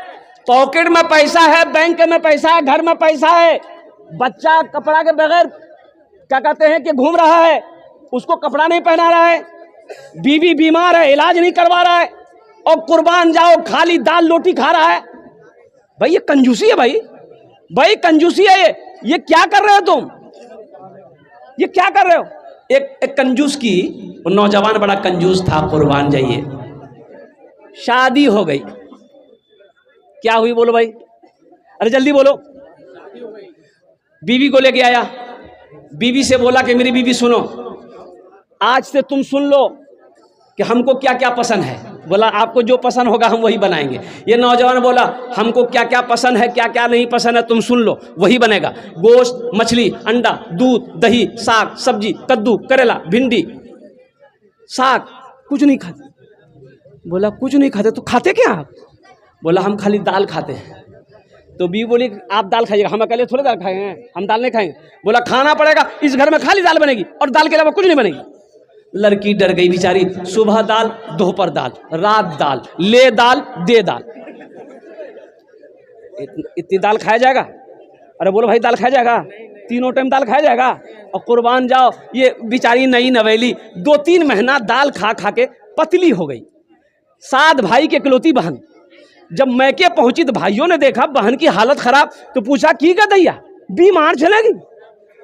[SPEAKER 1] पॉकेट में पैसा है, बैंक में पैसा है, घर में पैसा है, बच्चा कपड़ा के बगैर क्या कहते हैं कि घूम रहा है, उसको कपड़ा नहीं पहना रहा है, बीवी बीमार है, इलाज नहीं करवा रहा है, और कुर्बान जाओ खाली दाल रोटी खा रहा है। भाई ये कंजूसी है, भाई कंजूसी है। ये क्या कर रहे हो तुम? ये क्या कर रहे हो? एक कंजूस की, वो नौजवान बड़ा कंजूस था, कुर्बान जाइए, शादी हो गई। क्या हुई बोलो भाई? अरे जल्दी बोलो। बीवी को लेके आया, बीवी से बोला कि मेरी बीवी सुनो, आज से तुम सुन लो कि हमको क्या क्या पसंद है। बोला आपको जो पसंद होगा हम वही बनाएंगे। ये नौजवान बोला हमको क्या क्या पसंद है, क्या क्या नहीं पसंद है, तुम सुन लो, वही बनेगा। गोश्त, मछली, अंडा, दूध, दही, साग, सब्जी, कद्दू, करेला, भिंडी, साग, कुछ नहीं खाते। बोला कुछ नहीं खाते तो खाते क्या आप? बोला हम खाली दाल खाते हैं। तो बीवी बोली आप दाल खाइएगा, हम अकेले थोड़े दाल खाएंगे, हम दाल नहीं खाएंगे। बोला खाना पड़ेगा, इस घर में खाली दाल बनेगी और दाल के अलावा कुछ नहीं बनेगी। लड़की डर गई बेचारी। सुबह दाल, दोपहर दाल, रात दाल, ले दाल, दे दाल। इतनी दाल खाया जाएगा? अरे बोलो भाई दाल खाया जाएगा? 3 टाइम दाल खाया जाएगा? और कुर्बान जाओ, ये बेचारी नई नवेली 2-3 महीना दाल खा खा के पतली हो गई। 7 भाई के इकलौती बहन। जब मैके पहुंची तो भाइयों ने देखा बहन की हालत खराब, तो पूछा की का दैया बीमार चलेगी?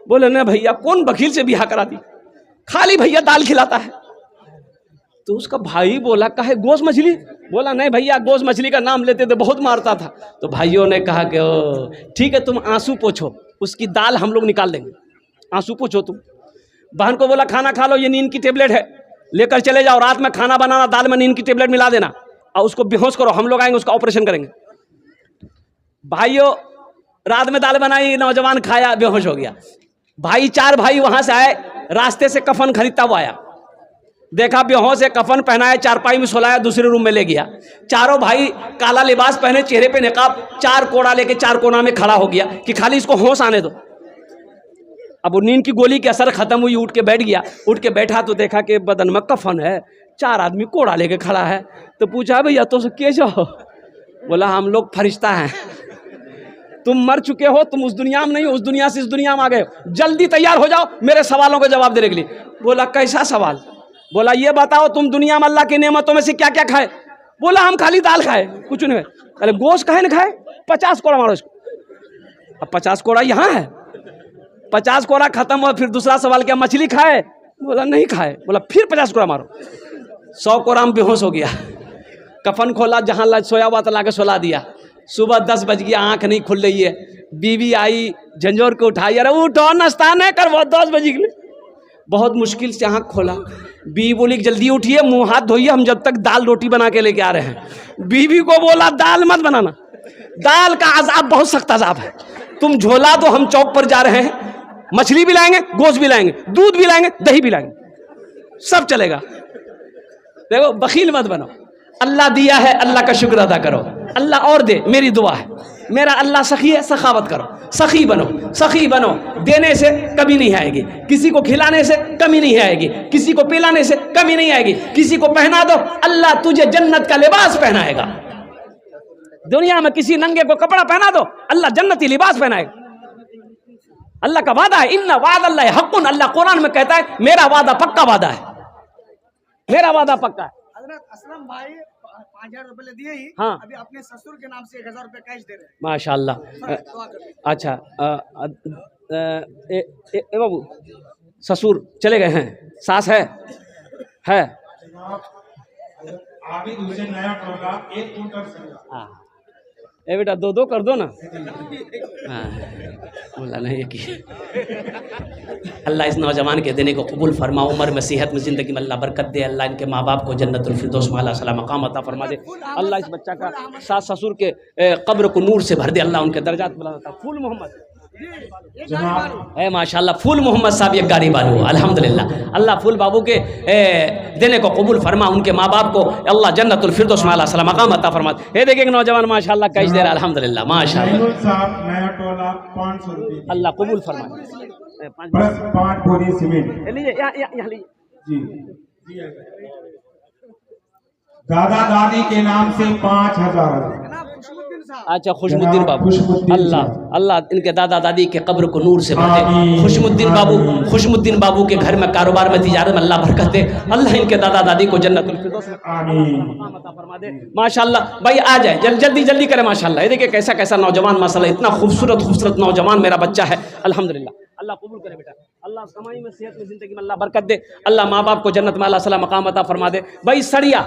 [SPEAKER 1] बोले ना भैया, कौन वकील से ब्याह करा दी, खाली भैया दाल खिलाता है। तो उसका भाई बोला काहे गोश्त मछली? बोला नहीं भैया, गोश्त मछली का नाम लेते थे बहुत मारता था। तो भाइयों ने कहा कि ओ ठीक है, तुम आंसू पोछो, उसकी दाल हम लोग निकाल देंगे, आंसू पोछो तुम। बहन को बोला खाना खा लो, ये नींद की टेबलेट है, लेकर चले जाओ, रात में खाना बनाना, दाल में नींद की टेबलेट मिला देना और उसको बेहोश करो, हम लोग आएंगे उसका ऑपरेशन करेंगे। भाइयों रात में दाल बनाई, नौजवान खाया, बेहोश हो गया। भाई 4 भाई वहां से आए, रास्ते से कफन खरीदता हुआ आया। देखा बेहोश है, कफन पहनाया, चारपाई में सुलाया, दूसरे रूम में ले गया। चारों भाई काला लिबास पहने, चेहरे पे निकाब, 4 कोड़ा लेके 4 कोना में खड़ा हो गया कि खाली इसको होश आने दो। अब वो नींद की गोली के असर खत्म हुई, उठ के बैठ गया। उठ के बैठा तो देखा कि बदन में कफन है, 4 आदमी कोड़ा लेके खड़ा है। तो पूछा भैया तो के जाओ? बोला हम लोग फरिश्ता हैं, तुम मर चुके हो, तुम उस दुनिया में नहीं हो, उस दुनिया से इस दुनिया में आ गए हो, जल्दी तैयार हो जाओ मेरे सवालों का जवाब देने के लिए। बोला कैसा सवाल? बोला ये बताओ तुम दुनिया में अल्लाह की नेमतों में से क्या क्या खाए? बोला हम खाली दाल खाए, कुछ नहीं खाए। अरे गोश्त खाए ना खाए? 50 कोड़ा मारो इसको। अब 50 कोड़ा यहाँ है, 50 कोड़ा खत्म हुआ। फिर दूसरा सवाल क्या मछली खाए? बोला नहीं खाए। बोला फिर 50 कोड़ा मारो। 100 कोड़ा में बेहोश हो गया। कफन खोला, जहाँ सोया हुआ था ला के सुला दिया। सुबह 10 बज गया, आंख नहीं खुल रही है। बीवी आई, झंझोर को उठाई, अरे उठो नाश्ता नहीं करवा, 10 बजे के लिए। बहुत मुश्किल से आंख खोला। बीवी बोली जल्दी उठिए, मुंह हाथ धोइए, हम जब तक दाल रोटी बना के लेके आ रहे हैं। बीवी को बोला दाल मत बनाना, दाल का अजाब बहुत सख्त अजाब है, तुम झोला दो, हम चौक पर जा रहे हैं, मछली भी लाएंगे, गोश्त भी लाएंगे, दूध भी लाएंगे, दही भी लाएंगे, सब चलेगा। देखो बखील मत बनो, अल्लाह दिया है, अल्लाह का शुक्र अदा करो, अल्लाह और दे, मेरी दुआ है। मेरा अल्लाह सखी है, सखावत करो, सखी बनो, सखी बनो। देने से कमी नहीं आएगी, किसी को खिलाने से कमी नहीं आएगी, किसी को पिलाने से कमी नहीं आएगी, किसी को पहना दो, अल्लाह तुझे जन्नत का लिबास पहनाएगा। दुनिया में किसी नंगे को कपड़ा पहना दो, अल्लाह जन्नती लिबास पहनाएगा। अल्लाह का वादा है, इन्ना वादा अल्लाह हक़्क़ुन, अल्लाह कुरान में कहता है मेरा वादा पक्का वादा है, मेरा वादा पक्का है।
[SPEAKER 3] असलम भाई 5000 रुपए दिए ही,
[SPEAKER 1] हाँ।
[SPEAKER 3] अभी अपने ससुर के नाम से 1000 रुपए कैश दे रहे हैं।
[SPEAKER 1] माशाअल्लाह।
[SPEAKER 3] दुआ कर लीजिए।
[SPEAKER 1] अच्छा बाबू ससुर चले गए हैं, सास है
[SPEAKER 2] आबिद हुसैन नया टोला 1 कुंटल संगा।
[SPEAKER 1] हाँ ए बेटा 2-2 कर दो ना। हाँ बोला नहीं कि अल्लाह इस नौजवान के देने को कबूल फरमा, उम्र में सेहत में ज़िंदगी में अल्लाह बरकत दे, अल्लाह इनके माँ बाप को जन्नतुल फिरदौस में अल्लाह सलाम मकाम अता फरमा दे, अल्लाह इस बच्चा का सास ससुर के कब्र को नूर से भर दे, अल्लाह उनके दर्जात बुलंद। फूल मोहम्मद है माशाल्लाह, फूल मोहम्मद साहब एक गाड़ी वाले हो, अल्हम्दुलिल्लाह। अल्लाह फूल बाबू के देने को कबूल फरमा, उनके माँ बाप को अल्लाह जन्नतुल फिरदौस में अल्लाह सलाम मकाम अता फरमा दे। ये देखिए नौजवान माशाल्लाह कैश दे रहा है, अल्हम्दुलिल्लाह माशाल्लाह।
[SPEAKER 2] साहब नया टोला 500 रुपए
[SPEAKER 1] अल्लाह कबूल फरमा।
[SPEAKER 2] बस 5 बोरी सीमेंट
[SPEAKER 1] लीजिए यहाँ लीजिए
[SPEAKER 2] जी। दादा दादी के नाम से 5000।
[SPEAKER 1] अच्छा खुशमुद्दीन बाबू,
[SPEAKER 2] खुशमुद्दीन
[SPEAKER 1] अल्लाह अल्लाह इनके दादा दादी के कब्र को नूर से भर दे। खुशमुद्दीन बाबू के घर में कारोबार में तिजारत में अल्लाह बरकत दे, अल्लाह इनके दादा दादी को जन्नतुल फिरदौस में फरमा दे। माशाल्लाह भाई आ जाए जल्दी जल्दी करें माशाल्लाह। ये देखिए कैसा कैसा नौजवान माशाल्लाह, इतना खूबसूरत नौजवान मेरा बच्चा है, अल्हम्दुलिल्लाह। अल्लाह कबूल करे बेटा, अल्लाह कमाई में सेहत में जिंदगी में अल्लाह बरकत दे, अल्लाह माँ बाप को जन्नत में अल्लाह सलाम मकाम अता फरमा दे। भाई सड़िया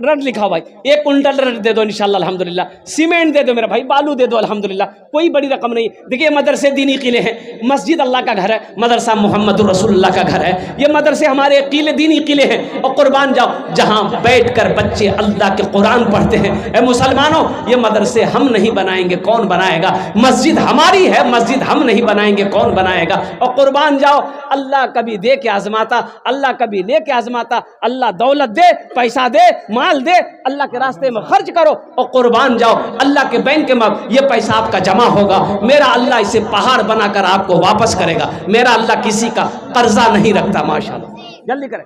[SPEAKER 1] रड लिखा भाई 1 कुंटल रड दे दो इंशाल्लाह अल्हम्दुलिल्लाह। सीमेंट दे दो मेरा भाई, बालू दे दो अल्हम्दुलिल्लाह, कोई बड़ी रकम नहीं। देखिए मदरसे दीनी किले हैं, मस्जिद अल्लाह का घर है, मदरसा मोहम्मद रसूलुल्लाह का घर है, ये मदरसे हमारे किले दीनी किले हैं। और कुर्बान जाओ जहाँ बैठ कर बच्चे अल्लाह के कुरान पढ़ते हैं। ए मुसलमानों, ये मदरसे हम नहीं बनाएंगे, कौन बनाएगा? मस्जिद हमारी है, मस्जिद हम नहीं बनाएंगे, कौन बनाएगा? और कुर्बान जाओ, अल्लाह कभी दे के आजमाता, अल्लाह कभी ले के आजमाता। अल्लाह दौलत दे, पैसा दे, माल दे, अल्लाह के रास्ते में खर्च करो और कुर्बान जाओ, अल्लाह के बैंक में ये पैसा आपका जमा होगा। मेरा अल्लाह इसे पहाड़ बनाकर आपको वापस करेगा। मेरा अल्लाह किसी का कर्जा नहीं रखता। माशाल्लाह जल्दी करें,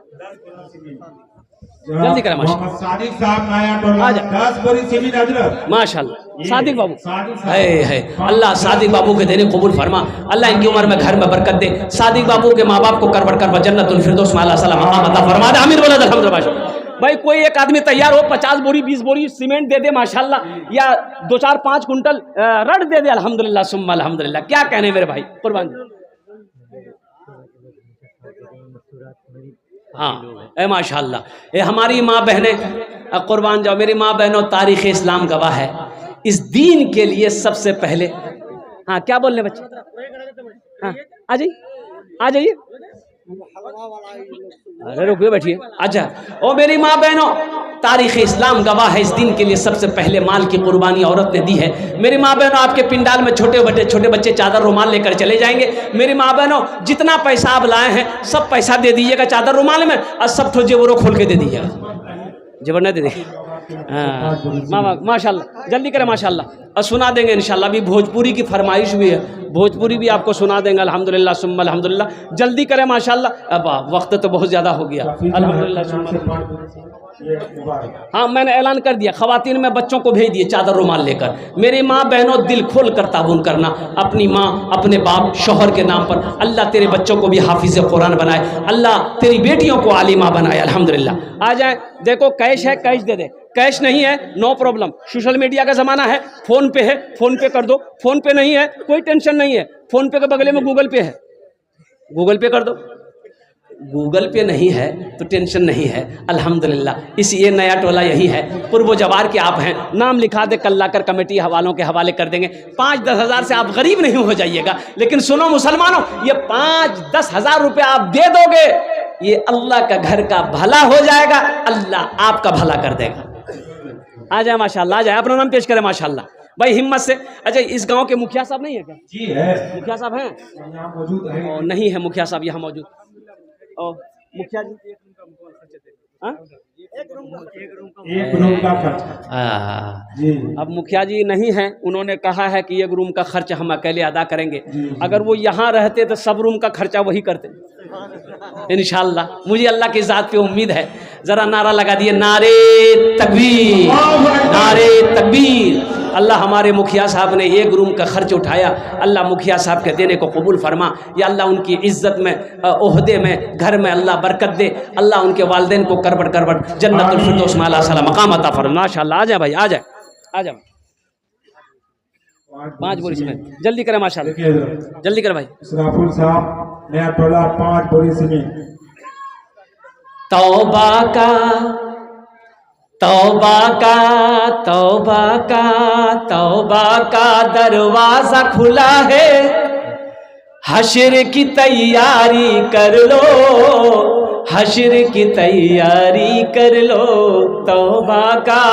[SPEAKER 1] जल्दी करें माशाल्लाह।
[SPEAKER 2] सादिक साहब नया टोला 10 बोरी सीमेंट अदरक
[SPEAKER 1] माशाल्लाह। सादिक बाबू
[SPEAKER 2] है
[SPEAKER 1] अल्लाह सादिक बाबू के देने कबूल फरमा, अल्लाह इनकी उम्र में घर में बरकत दे, सादिक बाबू के माँ बाप को कर जन्नतुल फिरदौस में अल्लाह सलाम मकाम अता फरमा दे। आमीन बोला अल्हम्दुलिल्लाह। भाई कोई एक आदमी तैयार हो, 50 बोरी 20 बोरी सीमेंट दे दे माशाल्लाह, या 2-4-5 कुंटल रड दे दे अल्हम्दुलिल्लाह सुम्मा अल्हम्दुलिल्लाह। क्या कहने मेरे भाई कुर्बान। हाँ ए माशाल्लाह, ये हमारी माँ बहनें कुर्बान जाओ, मेरी माँ बहनों, तारीख़ इस्लाम गवाह है, इस दीन के लिए सबसे पहले। हाँ क्या बोल रहे बच्चे? हाँ आ जाइए अरे रुकिए बैठिए। अच्छा ओ मेरी माँ बहनों, तारीख़ इस्लाम गवाह है, इस दिन के लिए सबसे पहले माल की कुर्बानी औरत ने दी है। मेरी माँ बहनों, आपके पिंडाल में छोटे बच्चे चादर रुमाल लेकर चले जाएंगे। मेरी माँ बहनों, जितना पैसा आप लाए हैं सब पैसा दे दीजिएगा चादर रुमाल में, और सब ठो जेवरों खोल के दे दीजिएगा। जेवर नहीं दे दी, हाँ माशाल्लाह, जल्दी करें माशाल्लाह, और सुना देंगे इंशाल्लाह। अभी भोजपुरी की फरमाइश भी है, भोजपुरी भी आपको सुना देंगे अल्हम्दुलिल्लाह सुम्मा अल्हम्दुलिल्लाह। जल्दी करें माशाल्लाह। अब वक्त तो बहुत ज़्यादा हो गया, अल्हम्दुलिल्लाह सुम्मा। हाँ, मैंने ऐलान कर दिया, ख़वातीन में बच्चों को भेज दिए चादर रुमाल लेकर। मेरी माँ बहनों, दिल खोल कर ताबून करना, अपनी माँ, अपने बाप, शौहर के नाम पर। अल्लाह तेरे बच्चों को भी हाफिज़ कुरान बनाए, अल्लाह तेरी बेटियों को आलिमा बनाए अल्हम्दुलिल्लाह। आ जाए, देखो कैश है, कैश दे दे, कैश नहीं है नो प्रॉब्लम, सोशल मीडिया का ज़माना है, फ़ोन पे है फ़ोन पे कर दो, फ़ोन पे नहीं है कोई टेंशन नहीं है, फ़ोन पे के बगले में गूगल पे है, गूगल पे कर दो। गूगल पे नहीं है तो टेंशन नहीं है अल्हम्दुलिल्लाह। इस ये नया टोला यही है, पूर्व जवार के आप हैं, नाम लिखा दे, कल लाकर कमेटी हवालों के हवाले कर देंगे। 5-10 हज़ार से आप गरीब नहीं हो जाइएगा, लेकिन सुनो मुसलमानों, ये 5-10 हज़ार रुपये आप दे दोगे, ये अल्लाह का घर का भला हो जाएगा, अल्लाह आपका भला कर देगा। आ जाए माशाल्लाह, आ जाए, अपना नाम पेश करें माशाल्लाह भाई, हिम्मत से। अच्छा, इस गांव के मुखिया साहब नहीं है क्या?
[SPEAKER 2] जी है,
[SPEAKER 1] मुखिया साहब हैं?
[SPEAKER 2] यहाँ मौजूद है।
[SPEAKER 1] नहीं है मुखिया साहब यहाँ मौजूद। और मुखिया जी, हाँ?
[SPEAKER 2] एक रूम का खर्च जी।
[SPEAKER 1] अब मुखिया जी नहीं हैं, उन्होंने कहा है कि एक रूम का खर्च हम अकेले अदा करेंगे। अगर वो यहाँ रहते तो सब रूम का खर्चा वही करते इंशाल्लाह। मुझे अल्लाह की ज़ात पे उम्मीद है। ज़रा नारा लगा दिए, नारे तकबीर, नारे तकबीर। अल्लाह हमारे मुखिया साहब ने एक रूम का खर्च उठाया, अल्लाह मुखिया साहब के देने को कबूल फरमा। या अल्लाह उनकी इज़्ज़त में, ओहदे में, घर में अल्लाह बरकत दे। अल्लाह उनके वालिदैन को करबट करबट जन्नतुल फिरदौस में आला सलाम मकाम अता फरमा माशाल्लाह। आ जाए भाई, आ जाए, आ जाए। 5 बोरी सीमेंट, जल्दी करें माशाल्लाह, जल्दी करें भाई।
[SPEAKER 2] इसराफुल साहब, नया टोला, 5 बोरी सीमेंट।
[SPEAKER 1] तौबा का, तौबा का, तौबा का, तौबा का दरवाजा खुला है, हश्र की तैयारी कर लो, हश्र की तैयारी कर लो। तौबा का,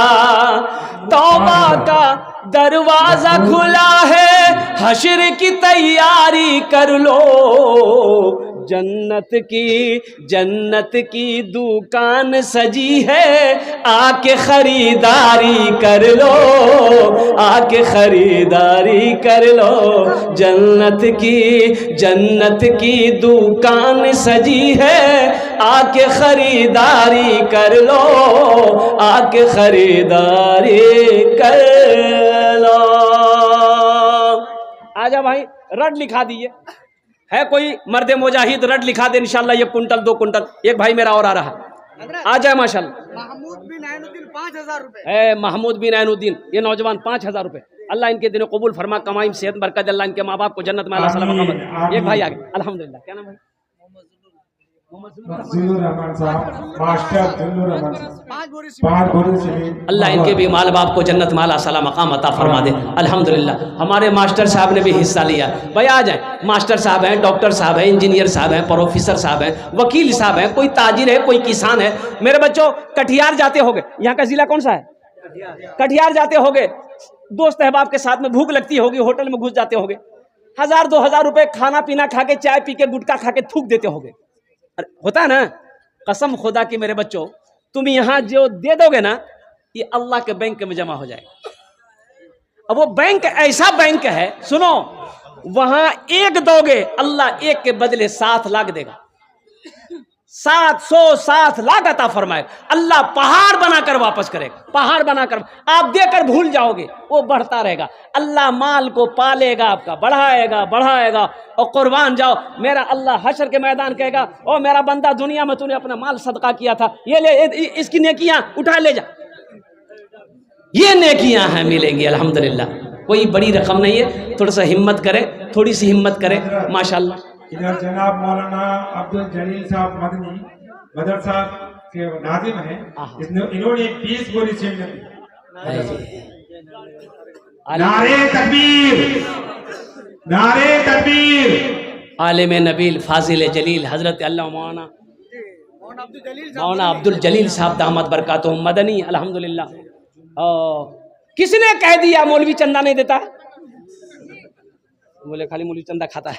[SPEAKER 1] तौबा का दरवाजा खुला है, हश्र की तैयारी कर लो। जन्नत की दुकान सजी है, आके खरीदारी कर लो, आके खरीदारी कर लो। जन्नत की दुकान सजी है, आके खरीदारी कर लो, आके खरीदारी कर लो। आजा भाई, रट लिखा दिए, है कोई मर्द मुजाहिद, रट लिखा दे इंशाल्लाह। 1 कुंटल 2 कुंटल। एक भाई मेरा और आ रहा है, आ जाए माशाल्लाह।
[SPEAKER 3] महमूद बिन ऐनुद्दीन 5000 रुपए
[SPEAKER 1] है, महमूद बिन ऐनुद्दीन, ये नौजवान 5000 रुपए। अल्लाह इनके दिन कबूल फरमा, कमाई सेहत बरकत, अल्लाह इनके माँ बाप को जन्नत में अल्लाह सलाम मकाम। एक भाई आगे अल्हम्दुलिल्लाह, क्या नाम है?
[SPEAKER 2] जिल्लुर रहमान साहब, मास्टर जिल्लुर रहमान साहब, 5 बोरी सीमेंट।
[SPEAKER 1] अल्लाह इनके भी माल बाप को जन्नत में अल्लाह सलाम मकाम अता फरमा दे अल्हम्दुलिल्लाह। हमारे मास्टर साहब ने भी हिस्सा लिया भाई। आ जाए, मास्टर साहब हैं, डॉक्टर साहब हैं, इंजीनियर साहब हैं, प्रोफेसर साहब हैं, वकील साहब हैं, कोई ताजिर है, कोई किसान है। मेरे बच्चों, कटिहार जाते होगे, यहाँ का जिला कौन सा है? कटिहार जाते होगे, दोस्त अहबाब के साथ में भूख लगती होगी, होटल में घुस जाते होगे, 1000-2000 रुपए खाना पीना खा के, चाय पी के, गुटखा खा के थूक देते होगे। अरे होता है ना, कसम खुदा की मेरे बच्चों, तुम यहाँ जो दे दोगे ना, ये अल्लाह के बैंक में जमा हो जाएगा। अब वो बैंक ऐसा बैंक है, सुनो, वहां 1 दोगे, अल्लाह 1 के बदले 7 लाख देगा, 707 लाख अता फरमाएगा। अल्लाह पहाड़ बनाकर वापस करेगा, पहाड़ बनाकर। आप देकर भूल जाओगे, वो बढ़ता रहेगा। अल्लाह माल को पालेगा, आपका बढ़ाएगा बढ़ाएगा, और कुर्बान जाओ। मेरा अल्लाह हशर के मैदान कहेगा, ओ मेरा बंदा, दुनिया में तूने अपना माल सदका किया था, ये ले, इसकी नेकियां उठा ले जा। ये नेकियां हैं, मिलेंगी अल्हम्दुलिल्लाह। कोई बड़ी रकम नहीं है, थोड़ा सा हिम्मत करें, थोड़ी सी हिम्मत करें माशाल्लाह।
[SPEAKER 2] इधर जनाब मौलाना अब्दुल जलील साहब मदनी मदर साहब के नाजिम हैं, इन्होंने 20 बोरी सीमेंट दी। नारे तकबीर, नारे तकबीर।
[SPEAKER 1] आलिम नबील फाजिल जलील हजरत अल्लाह मौलाना मौलाना अब्दुल जलील साहब दामद बरकातुहुम मदनी अल्हम्दुलिल्लाह। किसने कह दिया मौलवी चंदा नहीं देता? बोले खाली मौलवी चंदा खाता है,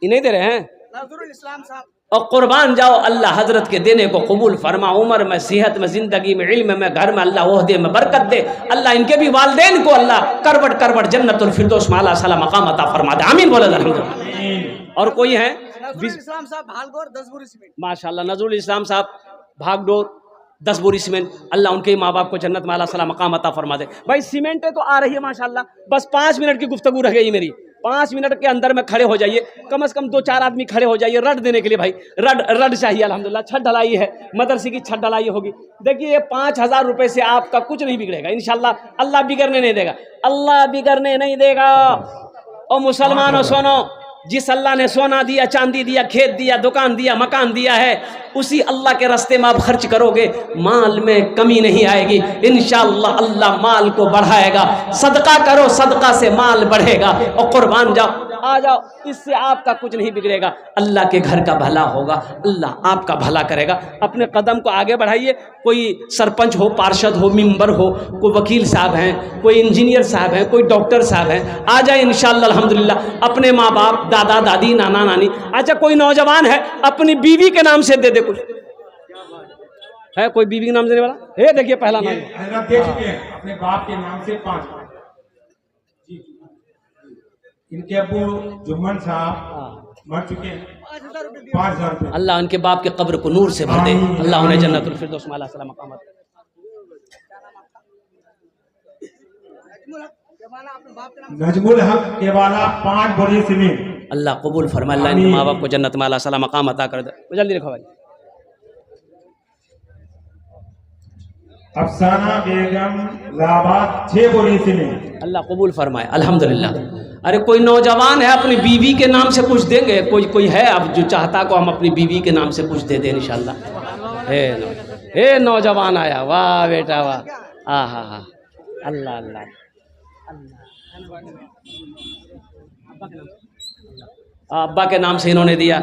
[SPEAKER 1] ये नहीं दे रहे हैं।
[SPEAKER 3] नजरुल इस्लाम साहब
[SPEAKER 1] और कुर्बान जाओ, अल्लाह हजरत के देने को कबूल फरमा, उम्र में, सेहत में, जिंदगी में, इल्म में, घर में अल्लाह ओहदे में बरकत दे। अल्लाह इनके भी वालिदैन को अल्लाह करवट करवट जन्नतुल फिरदौस में अल्लाह सला मकाम अता फरमा दे। आमीन बोले अल्हम्दुलिल्लाह। और कोई है?
[SPEAKER 3] नजरुल इस्लाम साहब भालगोर 10 बोरी सीमेंट।
[SPEAKER 1] माशाल्लाह, नजरुल इस्लाम साहब भागडोर 10 बोरी सीमेंट, अल्लाह उनके माँ बाप को जन्नत में अल्लाह सला मकाम अता फरमा दे। भाई सीमेंटें तो आ रही है माशाल्लाह, बस 5 मिनट की गुफ्तगू रह गई मेरी। 5 मिनट के अंदर में खड़े हो जाइए, कम से कम 2-4 आदमी खड़े हो जाइए रड देने के लिए। भाई रड चाहिए अल्हम्दुलिल्लाह। छत ढलाई है, मदरसे की छत ढलाई होगी। देखिए ये 5000 रुपये से आपका कुछ नहीं बिगड़ेगा इंशाल्लाह। अल्लाह बिगड़ने नहीं देगा, अल्लाह बिगड़ने नहीं देगा। और मुसलमानों सुनो, जिस अल्लाह ने सोना दिया, चांदी दिया, खेत दिया, दुकान दिया, मकान दिया है, उसी अल्लाह के रास्ते में आप खर्च करोगे, माल में कमी नहीं आएगी इंशाअल्लाह। अल्लाह माल को बढ़ाएगा। सदका करो, सदका से माल बढ़ेगा। और कुर्बान जाओ, आ जाओ, इससे आपका कुछ नहीं बिगड़ेगा। अल्लाह के घर का भला होगा, अल्लाह आपका भला करेगा। अपने कदम को आगे बढ़ाइए। कोई सरपंच हो, पार्षद हो, मेंबर हो, कोई वकील साहब हैं, कोई इंजीनियर साहब हैं, कोई डॉक्टर साहब हैं, आ जाए इंशाअल्लाह अल्हम्दुलिल्लाह। अपने माँ बाप, दादा दादी, नाना नानी। अच्छा कोई नौजवान है अपनी बीवी के नाम से दे दे, कुछ है कोई बीवी के नाम देने वाला? हे देखिए पहला नाम
[SPEAKER 2] दे चुके हैं अपने बाप के नाम से 5। इनके अब्बू जुम्मन साहब मर चुके हैं। 5000 रुपये।
[SPEAKER 1] अल्लाह उनके बाप के कब्र को नूर से भर दे, अल्लाह उन्हें जन्नतुल फिरदौस में अल्लाह सलाम मकाम।
[SPEAKER 2] नजमुल हक केवाला 5 बोरी सीमेंट।
[SPEAKER 1] अल्लाह कबूल फरमा, अल्लाह इनके माँ बाप को जन्नत में अल्लाह सलाम मकाम अता कर दे। जल्दी लिखो भाई।
[SPEAKER 2] अफसाना बेगम लाबाद 6 बोरी सीमेंट।
[SPEAKER 1] अल्लाह कबूल फरमाए अल्हम्दुलिल्लाह। अरे कोई नौजवान है अपनी बीवी के नाम से कुछ देंगे? कोई है अब जो चाहता को हम अपनी बीवी के नाम से कुछ दे दें इंशाल्लाह। हे नौजवान आया, वाह बेटा वाह, हा अल्लाह अल्लाह अब्बा के नाम से इन्होंने दिया।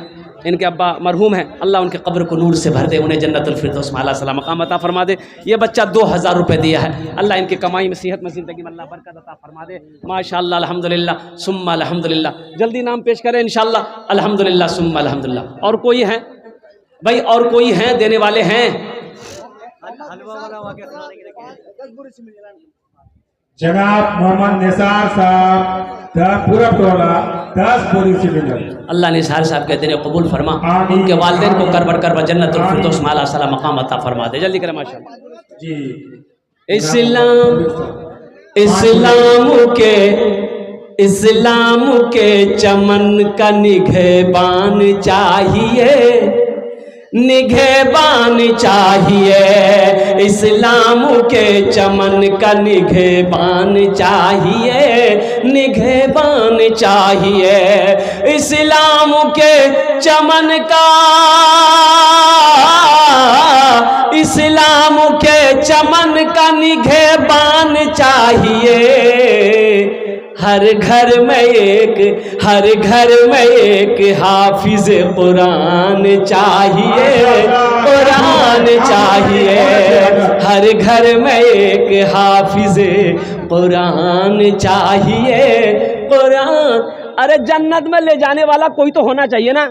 [SPEAKER 1] इनके अब्बा मरहूम हैं, अल्लाह उनके कब्र को नूर से भर दे, उन्हें जन्नतुल फिरदौस में अल्लाह सलाम मकाम अता फरमा दे। ये बच्चा 2000 रुपये दिया है, अल्लाह इनकी कमाई में, सेहत में, ज़िंदगी में अल्लाह बरकत अता फरमा दे। माशाअल्लाह अल्हम्दुलिल्लाह सुम्मा अल्हम्दुलिल्लाह। जल्दी नाम पेश करें इंशाअल्लाह। अल्हम्दुलिल्लाह सुम्मा अल्हम्दुलिल्लाह। और कोई है भाई? और कोई है देने वाले हैं?
[SPEAKER 2] जनाब मोहम्मद निसार साहब पूरा टोला 10 बोरी सीमेंट।
[SPEAKER 1] अल्लाह निसार साहब के दिन कबूल फरमा, उनके वालिदैन को करबर करबर जन्नतुल फिरदौस में अल्लाह सलाम मकाम अता फरमा दे। जल्दी करें माशाअल्लाह
[SPEAKER 2] जी।
[SPEAKER 1] इस्लाम के चमन का निगहबान चाहिए, निगहबान चाहिए। इस्लाम के चमन का निगहबान चाहिए, निगहबान चाहिए। इस्लाम के चमन का, इस्लाम के चमन का निगहबान चाहिए। हर घर में एक हाफिज कुरान चाहिए, कुरान चाहिए। हर घर में एक हाफिज कुरान चाहिए, कुरान। अरे जन्नत में ले जाने वाला कोई तो होना चाहिए ना।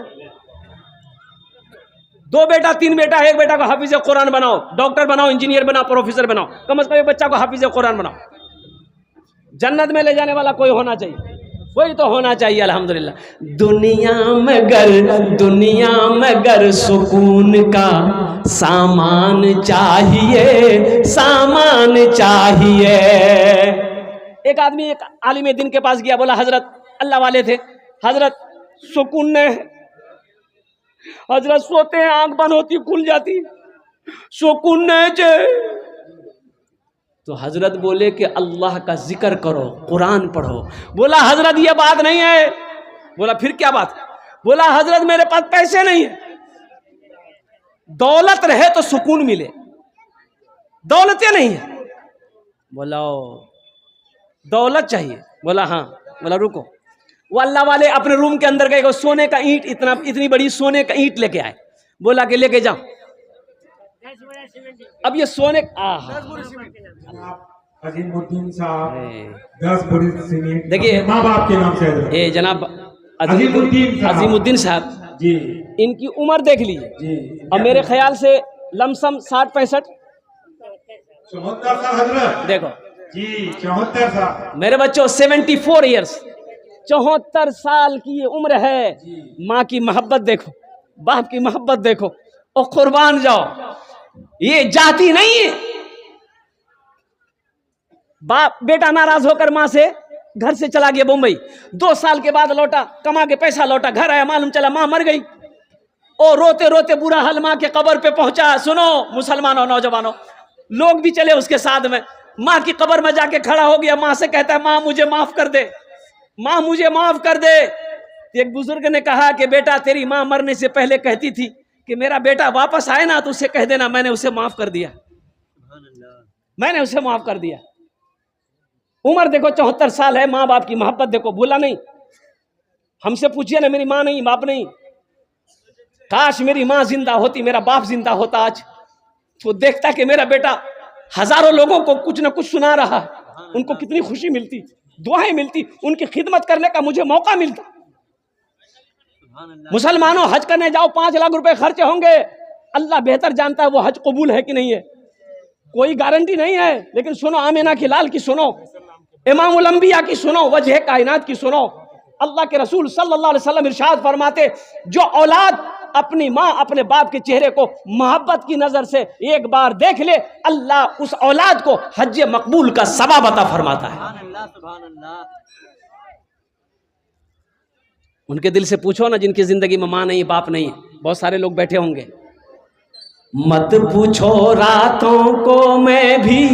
[SPEAKER 1] 2 बेटा 3 बेटा, एक बेटा को हाफिज कुरान बनाओ, डॉक्टर बनाओ, इंजीनियर बनाओ, प्रोफेसर बनाओ, कम से कम एक बच्चा को हाफिज कुरान बनाओ। जन्नत में ले जाने वाला कोई होना चाहिए, कोई तो होना चाहिए अल्हम्दुलिल्लाह। दुनिया में गर सुकून का सामान चाहिए, सामान चाहिए। एक आदमी एक आलिम दिन के पास गया, बोला हजरत, अल्लाह वाले थे, हजरत सुकून ने, हजरत सोते हैं आंख बंद होती खुल जाती, सुकून नहीं। तो हजरत बोले कि अल्लाह का जिक्र करो, कुरान पढ़ो। बोला हजरत ये बात नहीं है। बोला फिर क्या बात? बोला हजरत मेरे पास पैसे नहीं है, दौलत रहे तो सुकून मिले, दौलत नहीं है। बोला दौलत चाहिए? बोला हाँ। बोला रुको। वो अल्लाह वाले अपने रूम के अंदर गए, सोने का ईंट, इतनी बड़ी सोने का ईंट लेके आए। बोला कि लेके जाओ। अब ये सोने
[SPEAKER 3] 10 बोरी सीमेंट।
[SPEAKER 2] अजीमुद्दीन साहब 10 बोरी सीमेंट
[SPEAKER 1] देखिए,
[SPEAKER 2] अपने माँ बाप के नाम से हजरत।
[SPEAKER 1] ये जनाब
[SPEAKER 2] अजीमुद्दीन
[SPEAKER 1] साहब
[SPEAKER 2] जी
[SPEAKER 1] इनकी उम्र देख लीजिए,
[SPEAKER 2] जी
[SPEAKER 1] और मेरे ख्याल से लमसम 60-65।
[SPEAKER 2] 74 साल हजरत।
[SPEAKER 1] देखो
[SPEAKER 2] जी 74 साल।
[SPEAKER 1] मेरे बच्चों 74 ईयर्स, 74 साल की ये उम्र है। माँ की मोहब्बत देखो, बाप की मोहब्बत देखो, और कुर्बान जाओ। ये जाति नहीं है। बाप बेटा नाराज होकर माँ से घर से चला गया मुंबई, 2 साल के बाद लौटा, कमा के पैसा लौटा, घर आया, मालूम चला माँ मर गई। और रोते रोते बुरा हाल माँ के कब्र पे पहुंचा। सुनो मुसलमानों, नौजवानों, लोग भी चले उसके साथ में। माँ की कब्र में जाके खड़ा हो गया, माँ से कहता है माँ मुझे माफ कर दे, माँ मुझे माफ कर दे। एक बुजुर्ग ने कहा कि बेटा तेरी माँ मरने से पहले कहती थी कि मेरा बेटा वापस आए ना तो उसे कह देना मैंने उसे माफ कर दिया, मैंने उसे माफ कर दिया। उम्र देखो 74 साल है, माँ बाप की मोहब्बत देखो, भूला नहीं। हमसे पूछिए ना, मेरी माँ नहीं, बाप नहीं। काश मेरी माँ जिंदा होती, मेरा बाप जिंदा होता आज, तो देखता कि मेरा बेटा हजारों लोगों को कुछ न कुछ सुना रहा है, उनको कितनी खुशी मिलती, दुआएं मिलती, उनकी खिदमत करने का मुझे मौका मिलता। मुसलमानों, हज करने जाओ, 5 लाख रुपए खर्चे होंगे, अल्लाह बेहतर जानता है वो हज कबूल है कि नहीं है, कोई गारंटी नहीं है। लेकिन सुनो आमिना की लाल की सुनो, इमामुल अंबिया की सुनो, वजह कायनात की सुनो। अल्लाह के रसूल सल्लल्लाहु अलैहि वसल्लम इरशाद फरमाते, जो औलाद अपनी माँ अपने बाप के चेहरे को मोहब्बत की नजर से एक बार देख ले, अल्लाह उस औलाद को हज मकबूल का सवाब अता फरमाता है। उनके दिल से पूछो ना जिनकी जिंदगी में माँ नहीं, बाप नहीं। बहुत सारे लोग बैठे होंगे। मत पूछो रातों को मैं भी,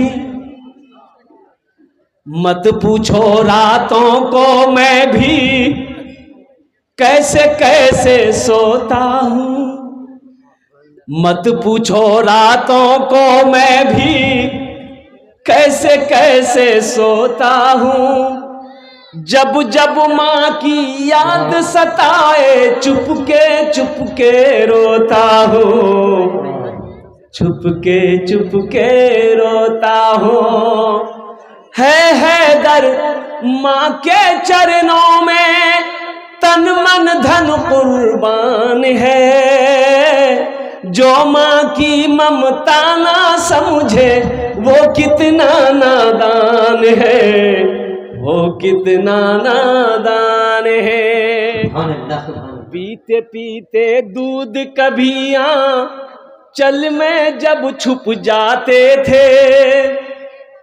[SPEAKER 1] मत पूछो रातों को मैं भी, कैसे कैसे सोता हूँ। मत पूछो रातों को मैं भी, कैसे कैसे सोता हूँ। जब जब माँ की याद सताए, चुपके चुपके रोता हूँ, चुपके रोता हूँ। है दर माँ के चरणों में, तन मन धन कुर्बान है। जो माँ की ममता ना समझे, वो कितना नादान है, वो कितना नादान है। पीते पीते दूध कभियां चल में जब छुप जाते थे।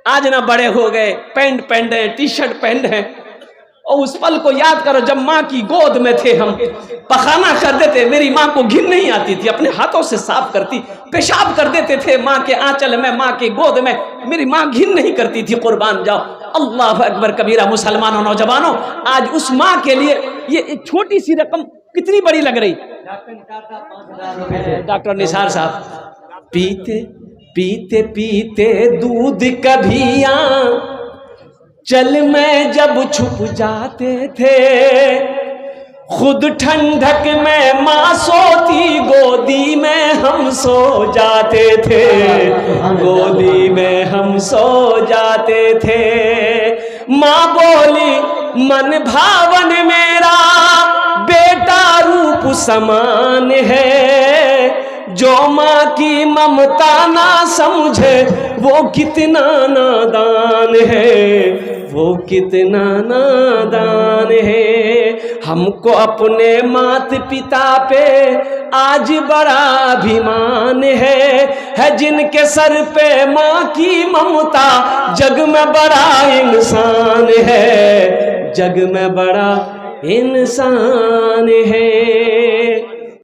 [SPEAKER 1] आज ना बड़े हो गए, पैंट पहन रहे, टी शर्ट पहन रहे, और उस पल को याद करो जब माँ की गोद में थे हम, पखाना कर देते, मेरी माँ को घिन नहीं आती थी, अपने हाथों से साफ करती, पेशाब कर देते थे माँ के आंचल में, माँ के गोद में, मेरी माँ घिन नहीं करती थी। कुर्बान जाओ, अल्लाह अकबर कबीरा। मुसलमानों, नौजवानों, आज उस माँ के लिए ये एक छोटी सी रकम कितनी बड़ी लग रही। डॉक्टर निसार साहब, पीते पीते पीते दूध कभियां चल में जब छुप जाते थे। खुद ठंडक में माँ सोती, गोदी में हम सो जाते थे, गोदी में हम सो जाते थे। माँ बोली मन भावन मेरा बेटा रूप समान है। जो माँ की ममता ना समझे, वो कितना नादान है, वो कितना नादान है। हमको अपने मात पिता पे आज बड़ा अभिमान है जिनके सर पे माँ की ममता, जग में बड़ा इंसान है, जग में बड़ा इंसान है।